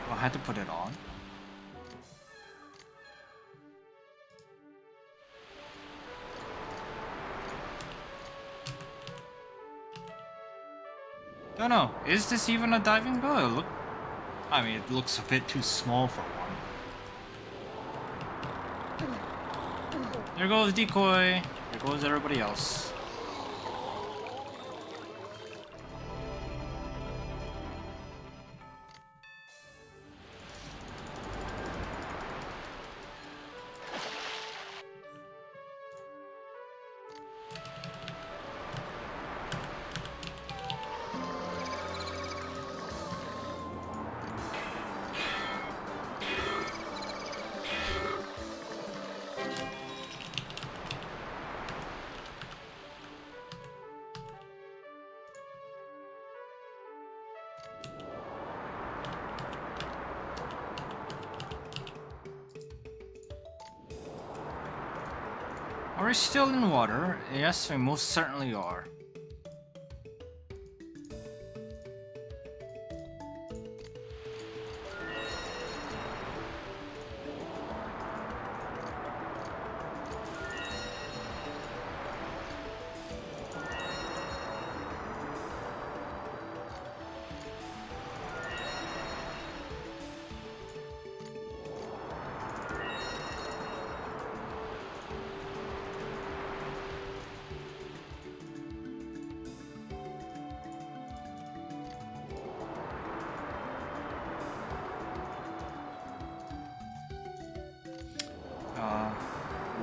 I had to put it on. Don't know. Is this even a diving bell? I mean, it looks a bit too small for one. There goes decoy. There goes everybody else. Are we still in water? Yes, we most certainly are.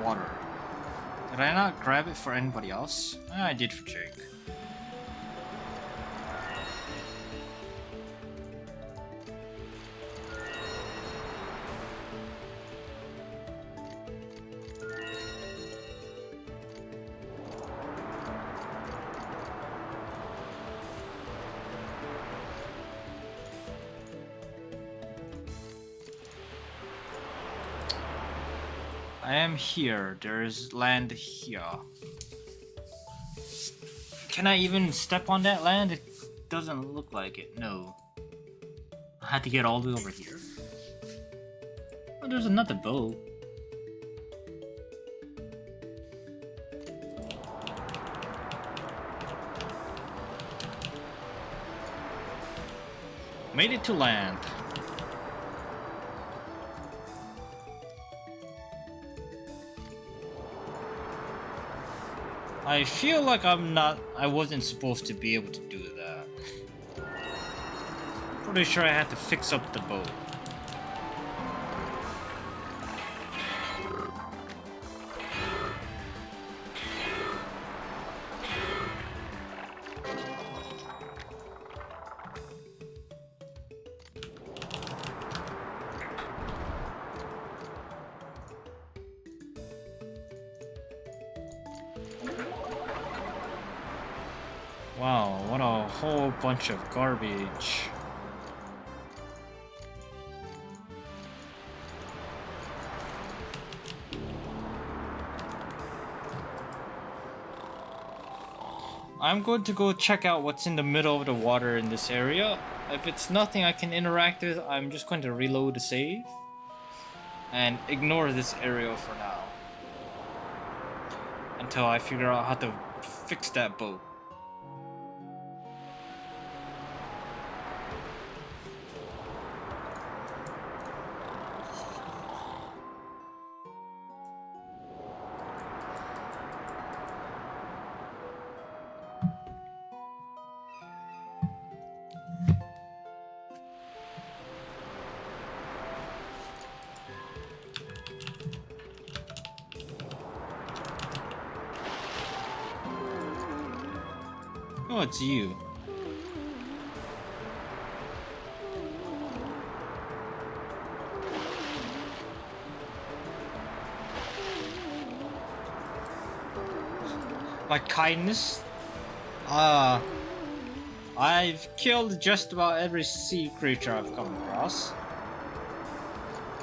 Water. Did I not grab it for anybody else? I did for Jake. I am here. There's land here. Can I even step on that land? It doesn't look like it. No. I had to get all the way over here. Oh, there's another boat. Made it to land. I feel like I wasn't supposed to be able to do that. Pretty sure I had to fix up the boat. Wow, what a whole bunch of garbage. I'm going to go check out what's in the middle of the water in this area. If it's nothing I can interact with, I'm just going to reload the save and ignore this area for now until I figure out how to fix that boat. Oh, it's you. My kindness? I've killed just about every sea creature I've come across.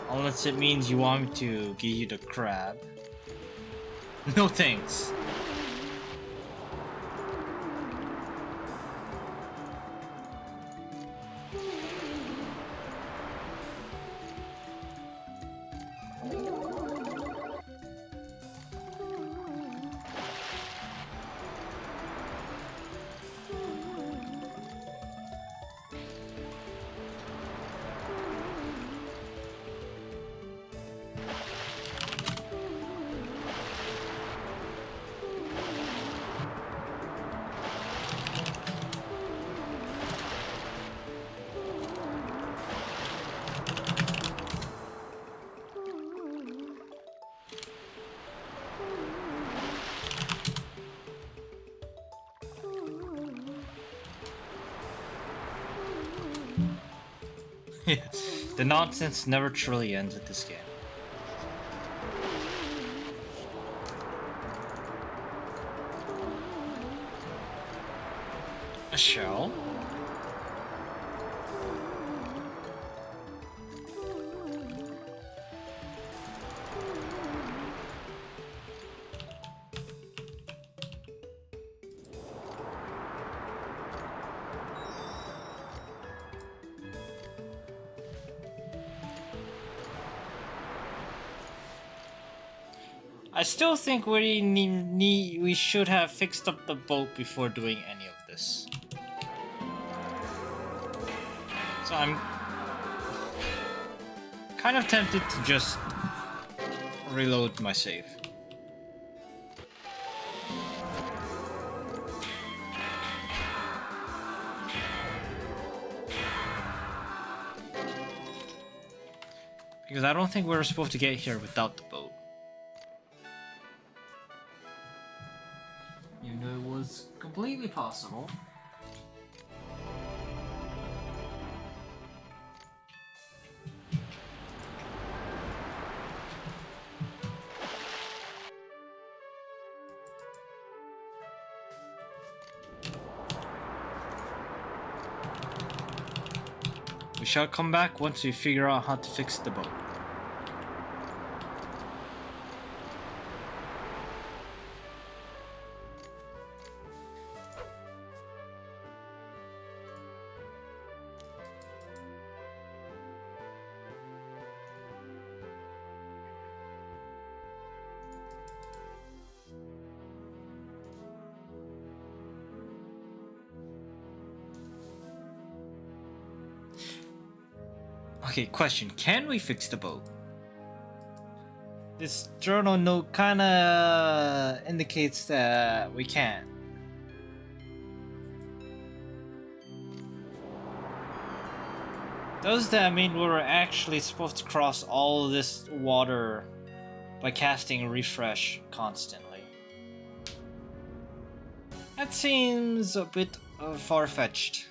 Unless it means you want me to give you the crab. No thanks. The nonsense never truly ends with this game. A shell? I still think we should have fixed up the boat before doing any of this. So I'm kind of tempted to just reload my save. Because I don't think we were supposed to get here without the boat. Even though it was completely possible. We shall come back once we figure out how to fix the boat. Okay, question. Can we fix the boat? This journal note kinda indicates that we can't. Does that mean we're actually supposed to cross all this water by casting refresh constantly? That seems a bit far-fetched.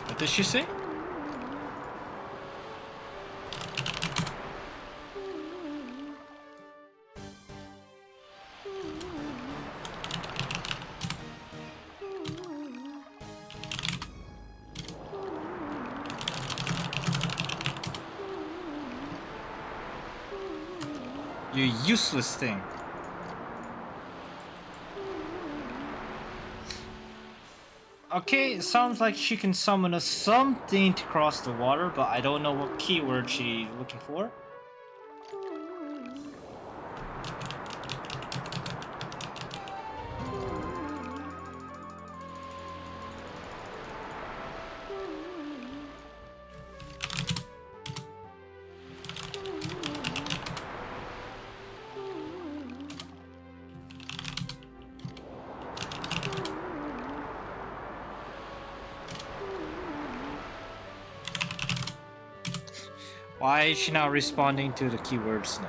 What did she say? You useless thing. Okay, it sounds like she can summon us something to cross the water, but I don't know what keyword she's looking for. Why is she not responding to the keywords now?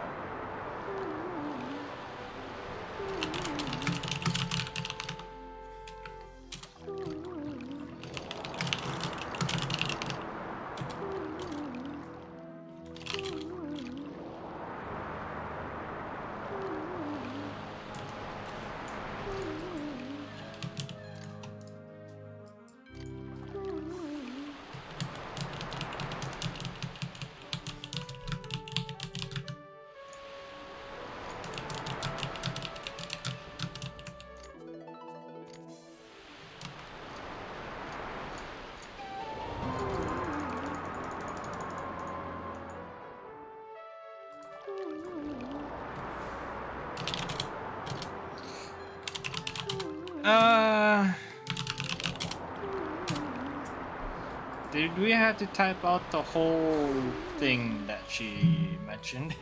Did we have to type out the whole thing that she mentioned?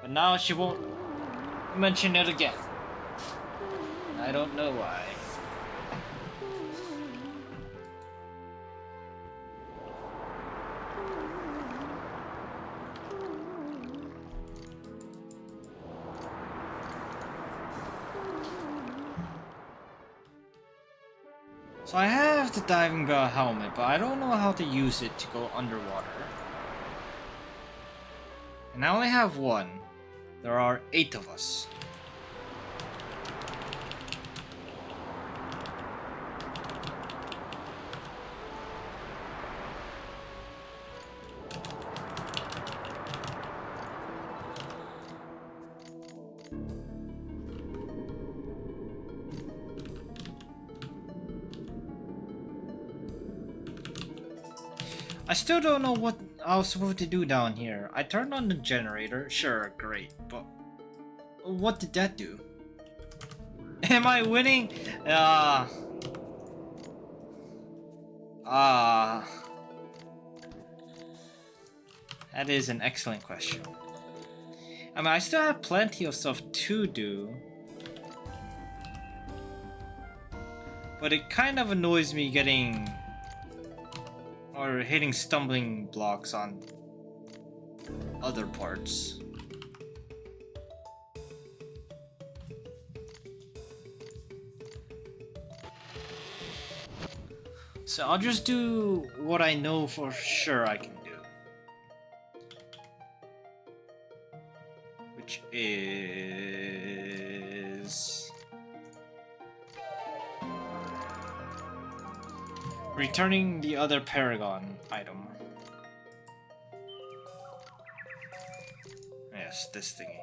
But now she won't mention it again. I don't know why. So I have the diving bell helmet, but I don't know how to use it to go underwater. And I only have one. There are 8 of us. I still don't know what I was supposed to do down here. I turned on the generator, sure, great, but what did that do? Am I winning? Ah, that is an excellent question. I mean, I still have plenty of stuff to do, but it kind of annoys me getting or hitting stumbling blocks on other parts. So I'll just do what I know for sure I can do. Which is... returning the other Paragon item. Yes, this thingy.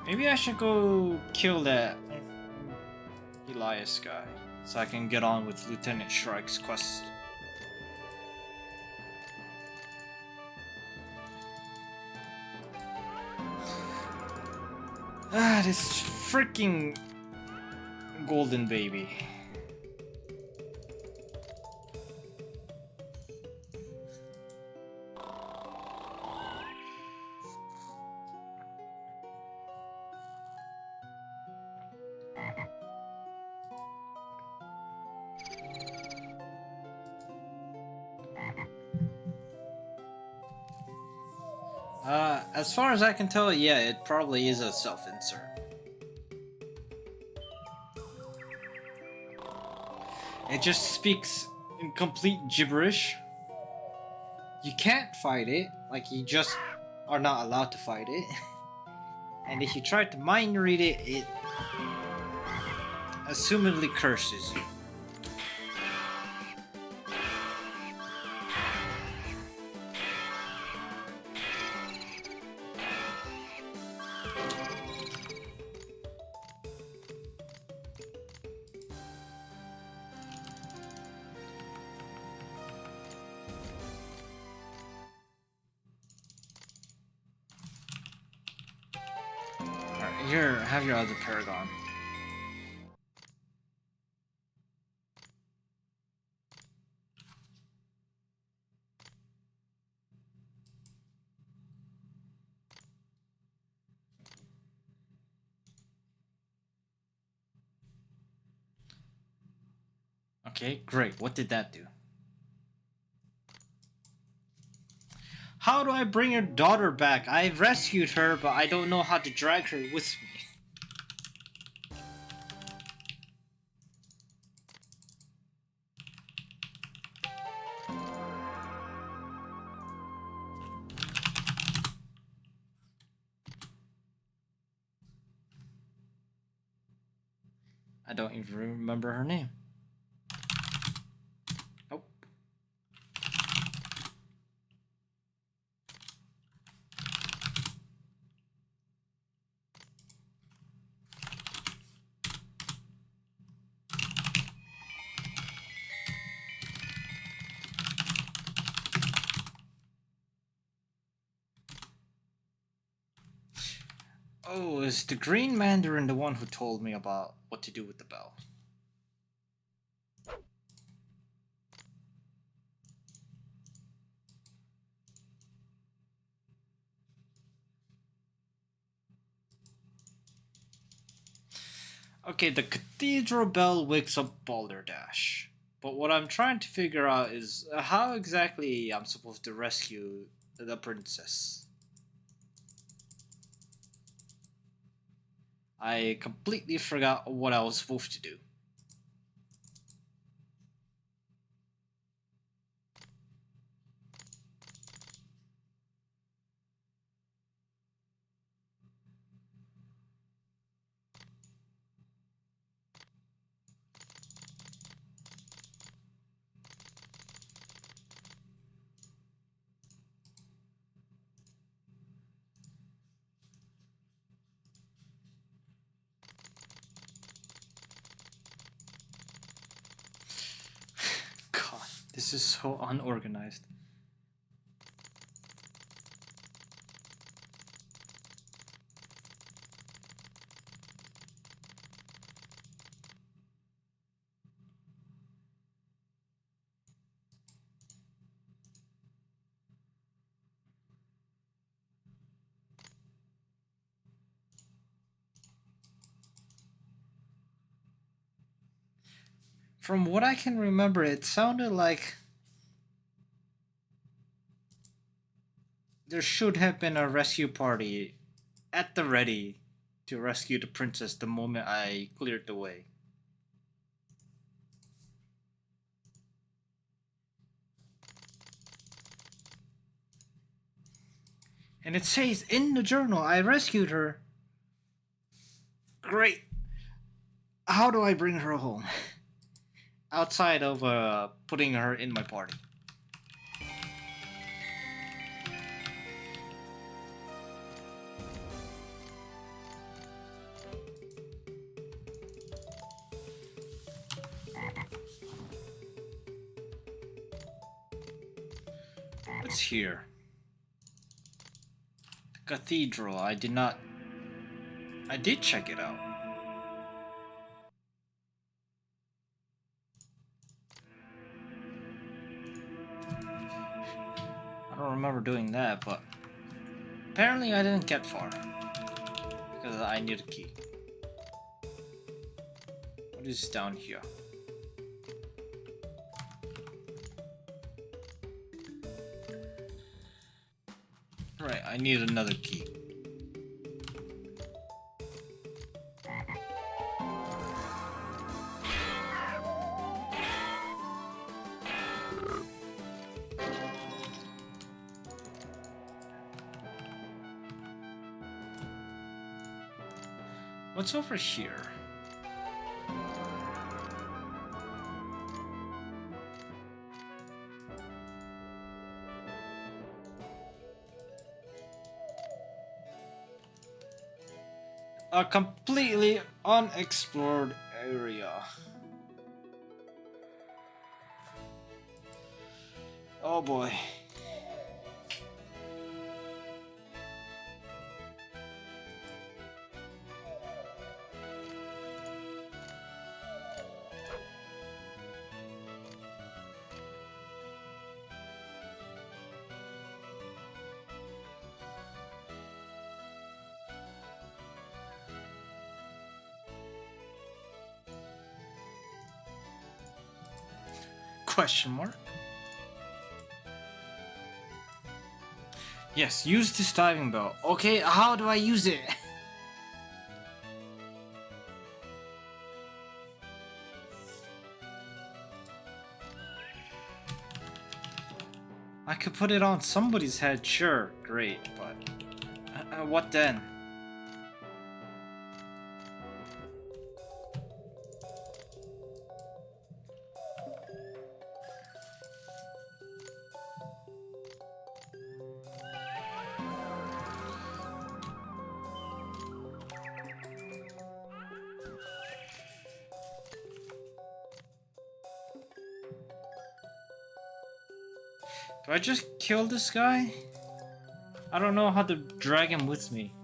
Maybe I should go kill that Elias guy, so I can get on with Lieutenant Shrike's quest. Ah, this freaking golden baby. As far as I can tell, yeah, it probably is a self-insert. It just speaks in complete gibberish. You can't fight it, like you just are not allowed to fight it. And if you try to mind read it, it assumedly curses you. Here, have your other Paragon. Okay, great. What did that do? How do I bring your daughter back? I rescued her, but I don't know how to drag her with me. I don't even remember her name. Nope. Oh, is the Green Mandarin the one who told me about what to do with the bell? Okay, the cathedral bell wakes up Balderdash. But what I'm trying to figure out is how exactly I'm supposed to rescue the princess. I completely forgot what I was supposed to do. This is so unorganized. From what I can remember, it sounded like there should have been a rescue party at the ready to rescue the princess the moment I cleared the way. And it says in the journal, I rescued her. Great. How do I bring her home? Outside of putting her in my party. What's here? The cathedral. I did check it out. I don't remember doing that, but apparently I didn't get far because I need a key. What is down here? Right, I need another key. What's over here? A completely unexplored area. Oh boy. Question mark? Yes, use this diving bell. Okay, how do I use it? I could put it on somebody's head, sure, great, but what then? Do I just kill this guy? I don't know how to drag him with me.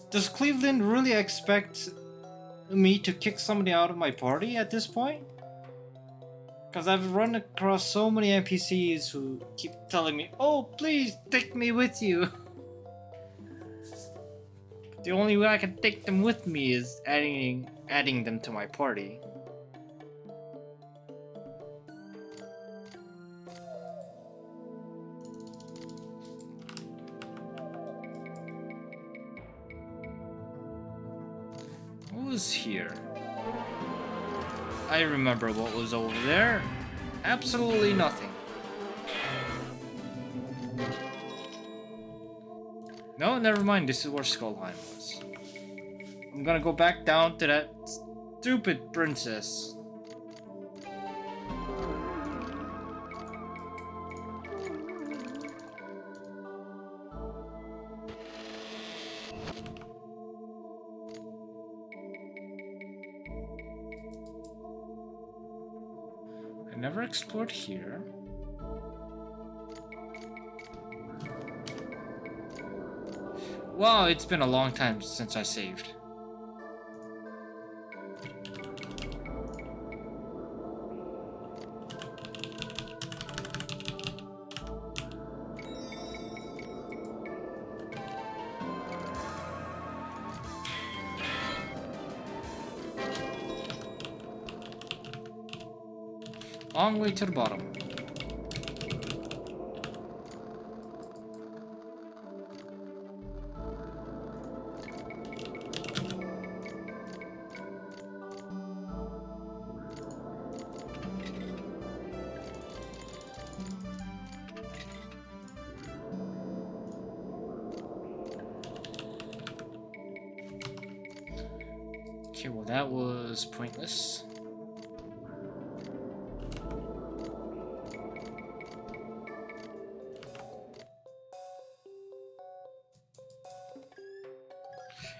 Does Cleveland really expect me to kick somebody out of my party at this point? Because I've run across so many NPCs who keep telling me, oh, please take me with you. The only way I can take them with me is adding them to my party. What was here? I remember what was over there. Absolutely nothing. No, never mind. This is where Skullheim was. I'm gonna go back down to that stupid princess. I never explored here. Wow, it's been a long time since I saved. Long way to the bottom. Okay, well that was pointless.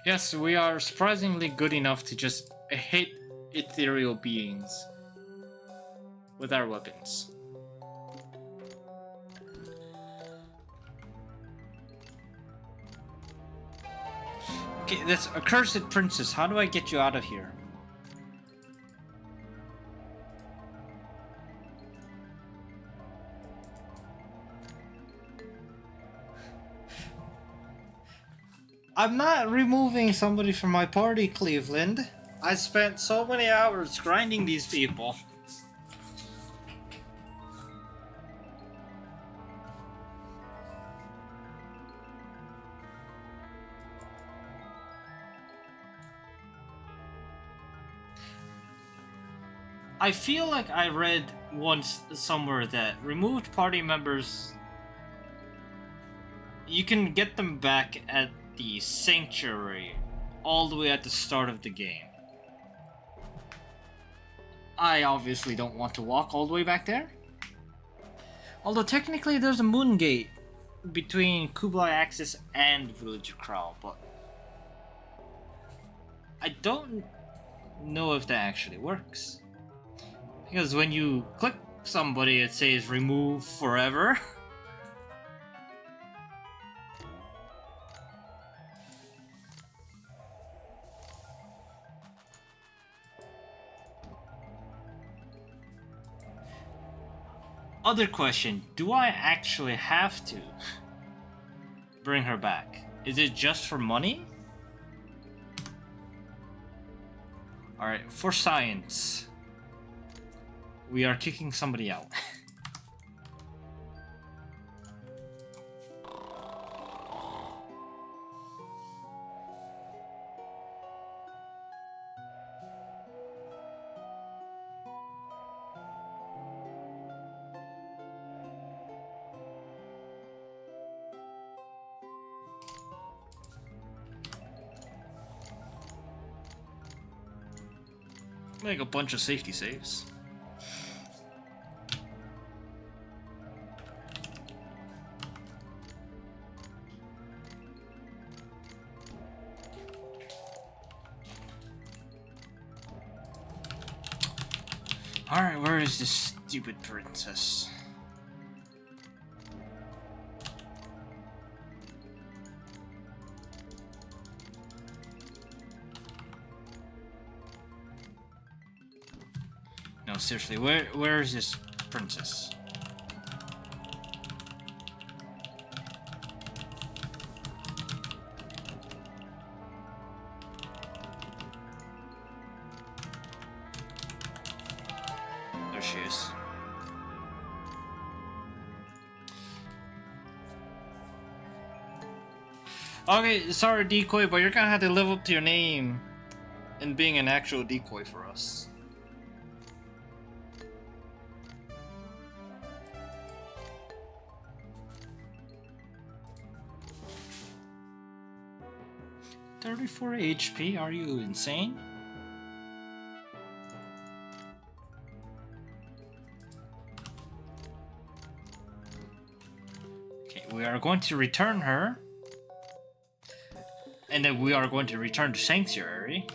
Yes, we are surprisingly good enough to just hit ethereal beings with our weapons. Okay, that's accursed princess. How do I get you out of here? I'm not removing somebody from my party, Cleveland. I spent so many hours grinding these people. I feel like I read once somewhere that removed party members, you can get them back at the sanctuary all the way at the start of the game. I obviously don't want to walk all the way back there. Although technically there's a moon gate between Kublai Axis and Village of Krau, but I don't know if that actually works. Because when you click somebody it says remove forever. Other question, do I actually have to bring her back? Is it just for money? Alright, for science, we are kicking somebody out. Make a bunch of safety saves. Alright, where is this stupid princess? No, seriously, where is this princess? There she is. Okay, sorry decoy, but you're gonna have to live up to your name in being an actual decoy for us. "34 HP? Are you insane?" Okay, we are going to return her. And then we are going to return to Sanctuary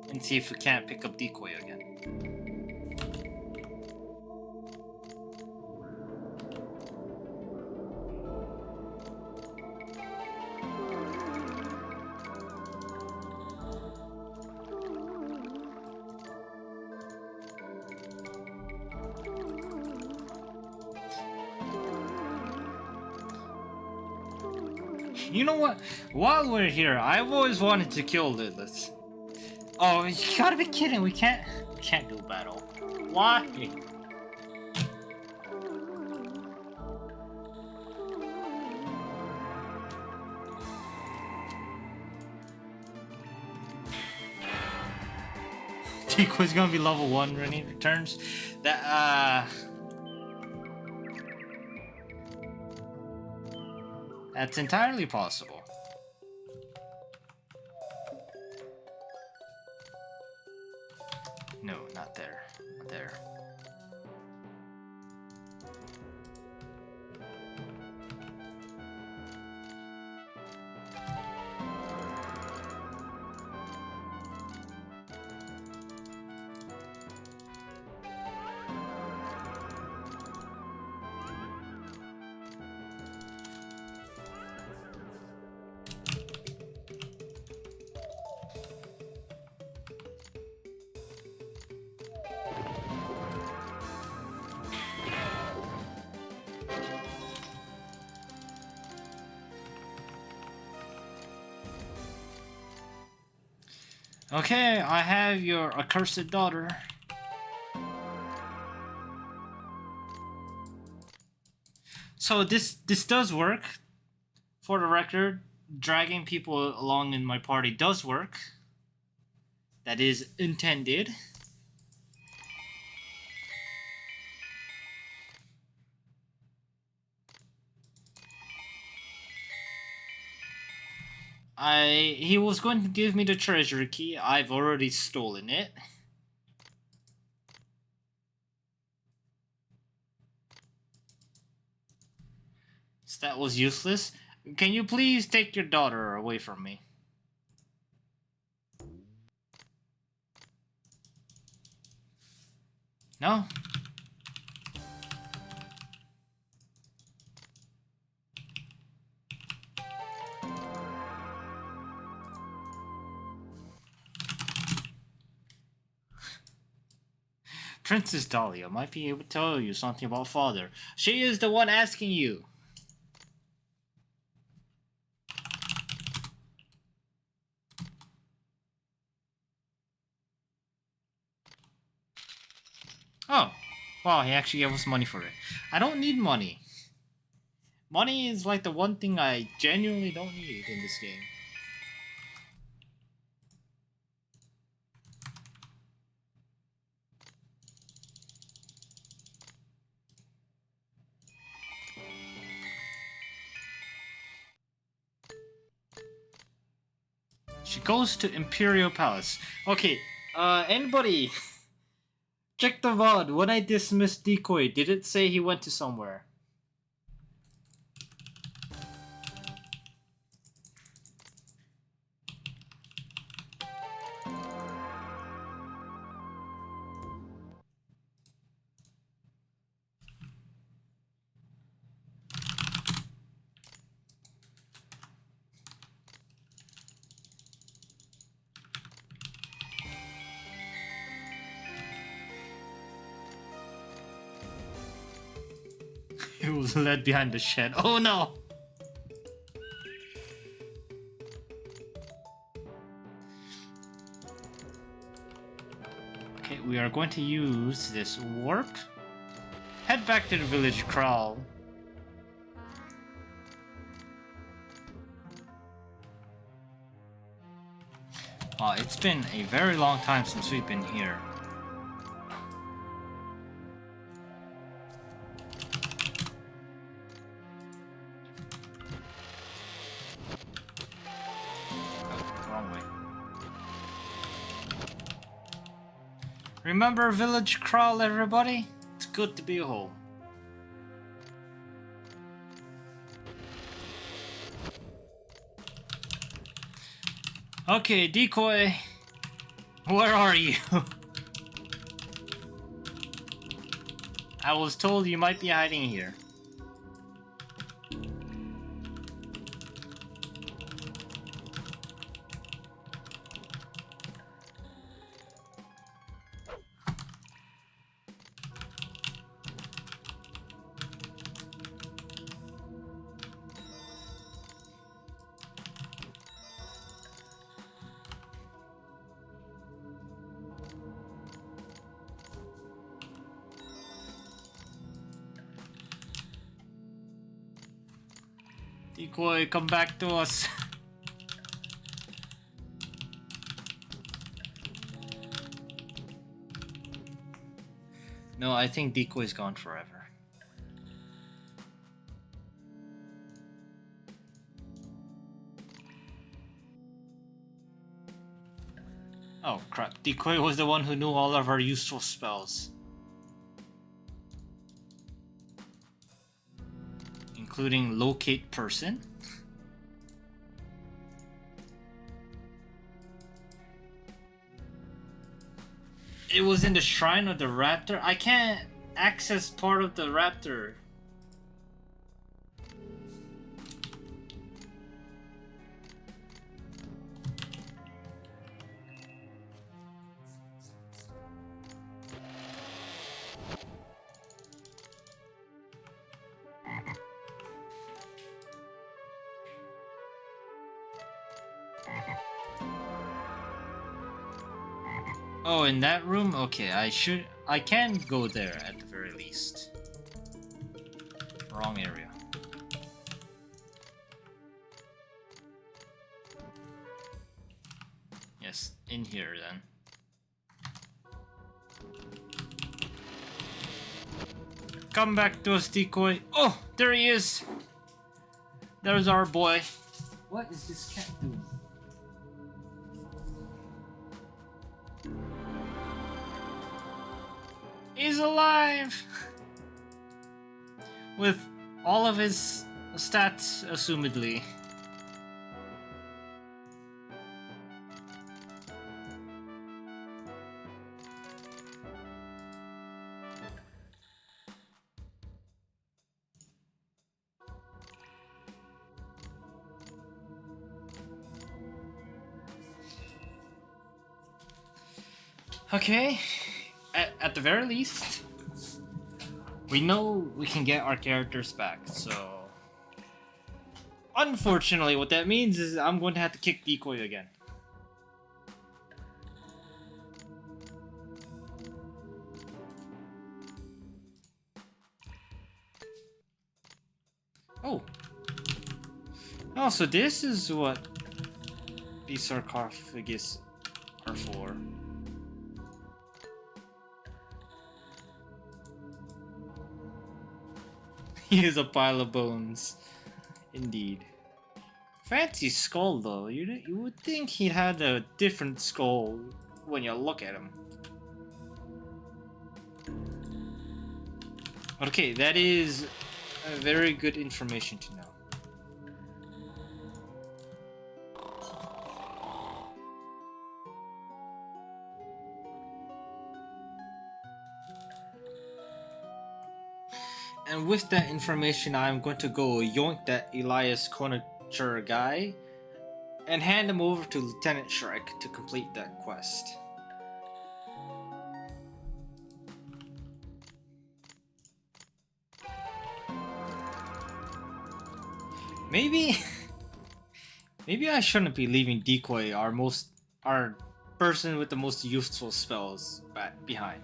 and see if we can't pick up Decoy again. You know what? While we're here, I've always wanted to kill Lilith. Oh, you gotta be kidding! We can't do battle. Why? Decoy's gonna be level 1 when he returns. That's entirely possible. No, not there. Not there. Okay, I have your accursed daughter. So this does work. For the record, dragging people along in my party does work. That is intended. He was going to give me the treasure key. I've already stolen it. So that was useless. Can you please take your daughter away from me? No? Princess Dahlia might be able to tell you something about father. She is the one asking you. Oh. Wow, he actually gave us money for it. I don't need money. Money is like the one thing I genuinely don't need in this game. She goes to Imperial Palace. Okay, anybody check the VOD. When I dismissed Decoy, did it say he went to somewhere? He was led behind the shed. Oh no! Okay, we are going to use this warp. Head back to the village crawl. It's been a very long time since we've been here. Remember village crawl, everybody? It's good to be home. Okay, Decoy. Where are you? I was told you might be hiding here. Decoy, come back to us. No, I think Decoy's gone forever. Oh crap, Decoy was the one who knew all of our useful spells. Including locate person. It was in the shrine of the raptor. I can't access part of the raptor. Oh, in that room? Okay, I can go there at the very least. Wrong area. Yes, in here then. Come back to us, Decoy. Oh, there he is. There's our boy. What is this cat doing? He's alive! With all of his stats, assumedly. Okay, at the very least, we know we can get our characters back, so... Unfortunately, what that means is I'm going to have to kick Decoy again. Oh. Oh, so this is what these sarcophagus are for. He is a pile of bones. Indeed. Fancy skull though. You would think he had a different skull when you look at him. Okay, that is a very good information to know. And with that information, I'm going to go yoink that Elias Konacher guy and hand him over to Lieutenant Shrek to complete that quest. Maybe I shouldn't be leaving Decoy, our person with the most useful spells, behind.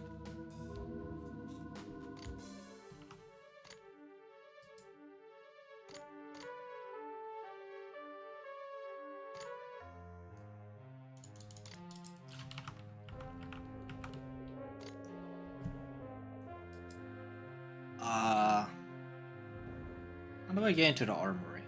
How do I get into the armory?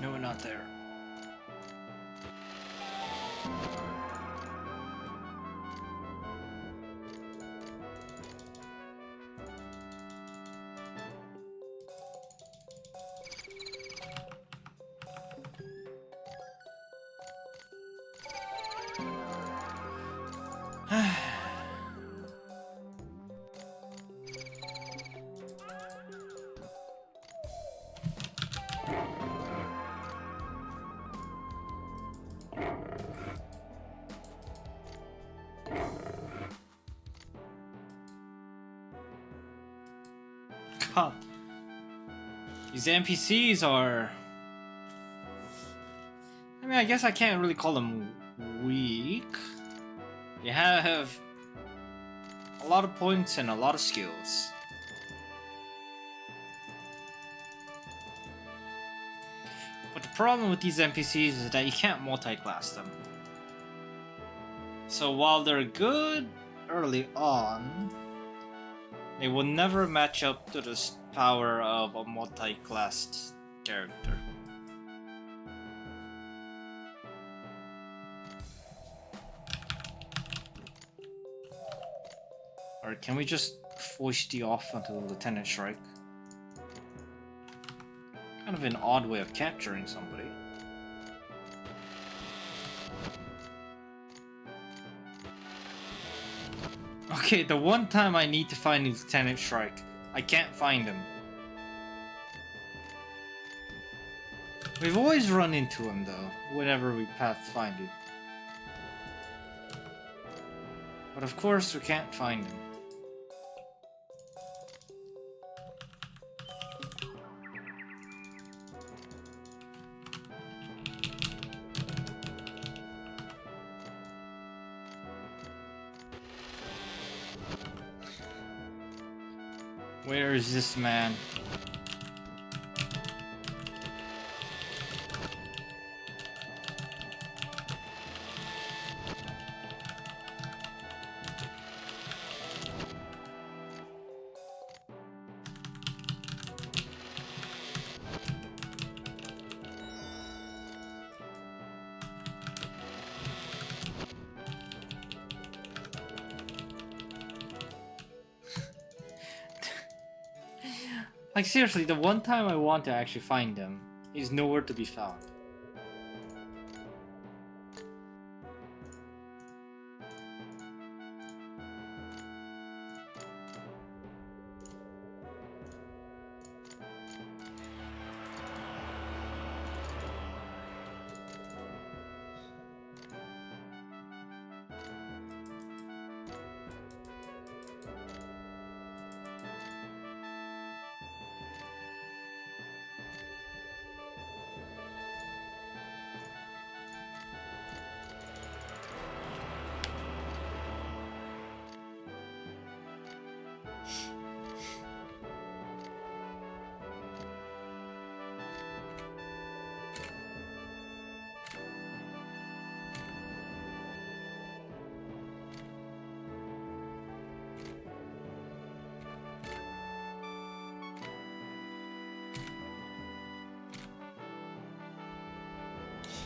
No, we're not there. god. These NPCs are... I mean, I guess I can't really call them weak. They have a lot of points and a lot of skills. But the problem with these NPCs is that you can't multi-class them. So while they're good early on, they will never match up to the power of a multi-classed character. Or can we just foist the off onto Lieutenant Shrike? Kind of an odd way of capturing somebody. Okay, the one time I need to find Lieutenant Shrike, I can't find him. We've always run into him though, whenever we pathfind him. But of course we can't find him. Where is this man? Like seriously, the one time I want to actually find him, he's nowhere to be found.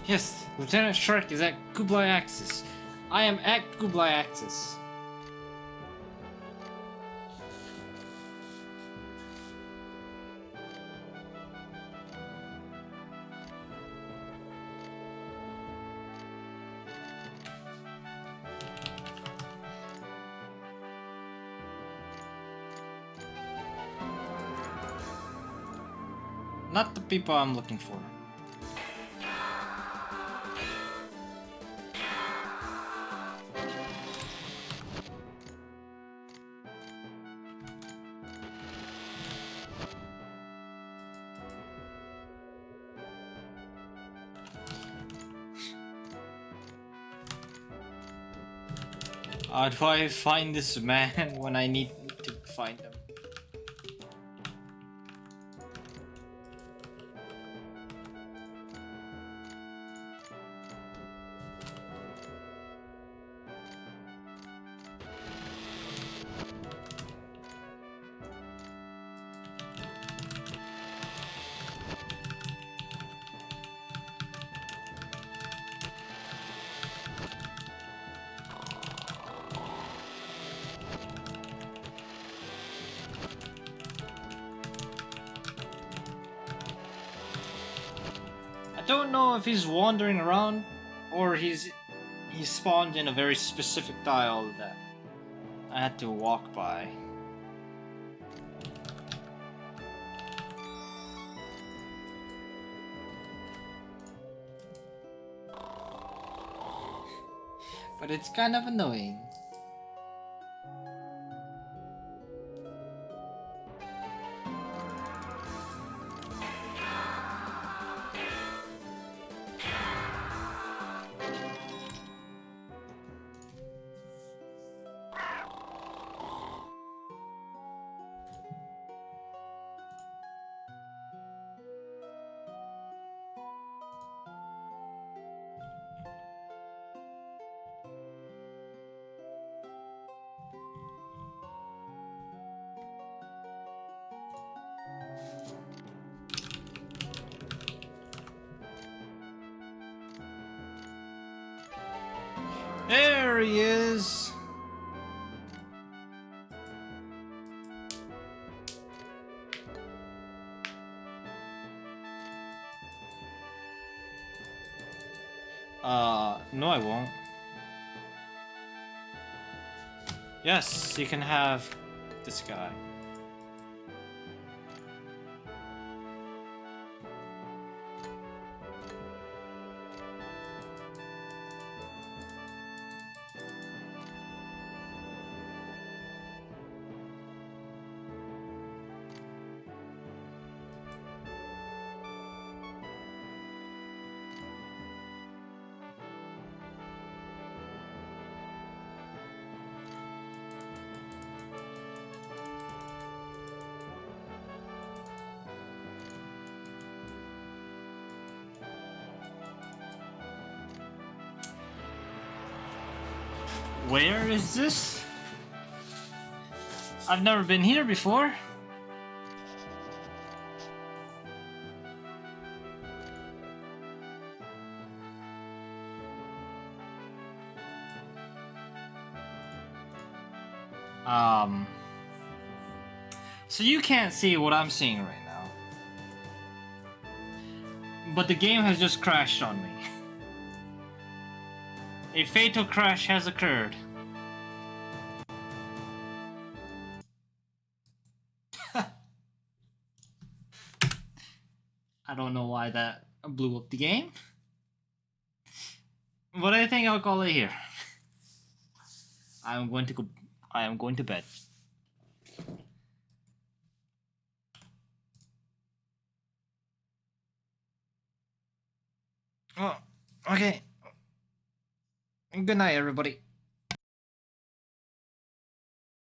Yes, Lieutenant Shark is at Kublai Axis. I am at Kublai Axis. Not the people I'm looking for. How do I find this man when I need to find him? I don't know if he's wandering around or he spawned in a very specific tile that I had to walk by. But it's kind of annoying. there he is. No I won't. Yes, you can have this guy. Where is this? I've never been here before. So you can't see what I'm seeing right now. But the game has just crashed on me. A fatal crash has occurred. I don't know why that blew up the game. But I think I'll call it here. I am going to bed. Oh, okay. Good night, everybody.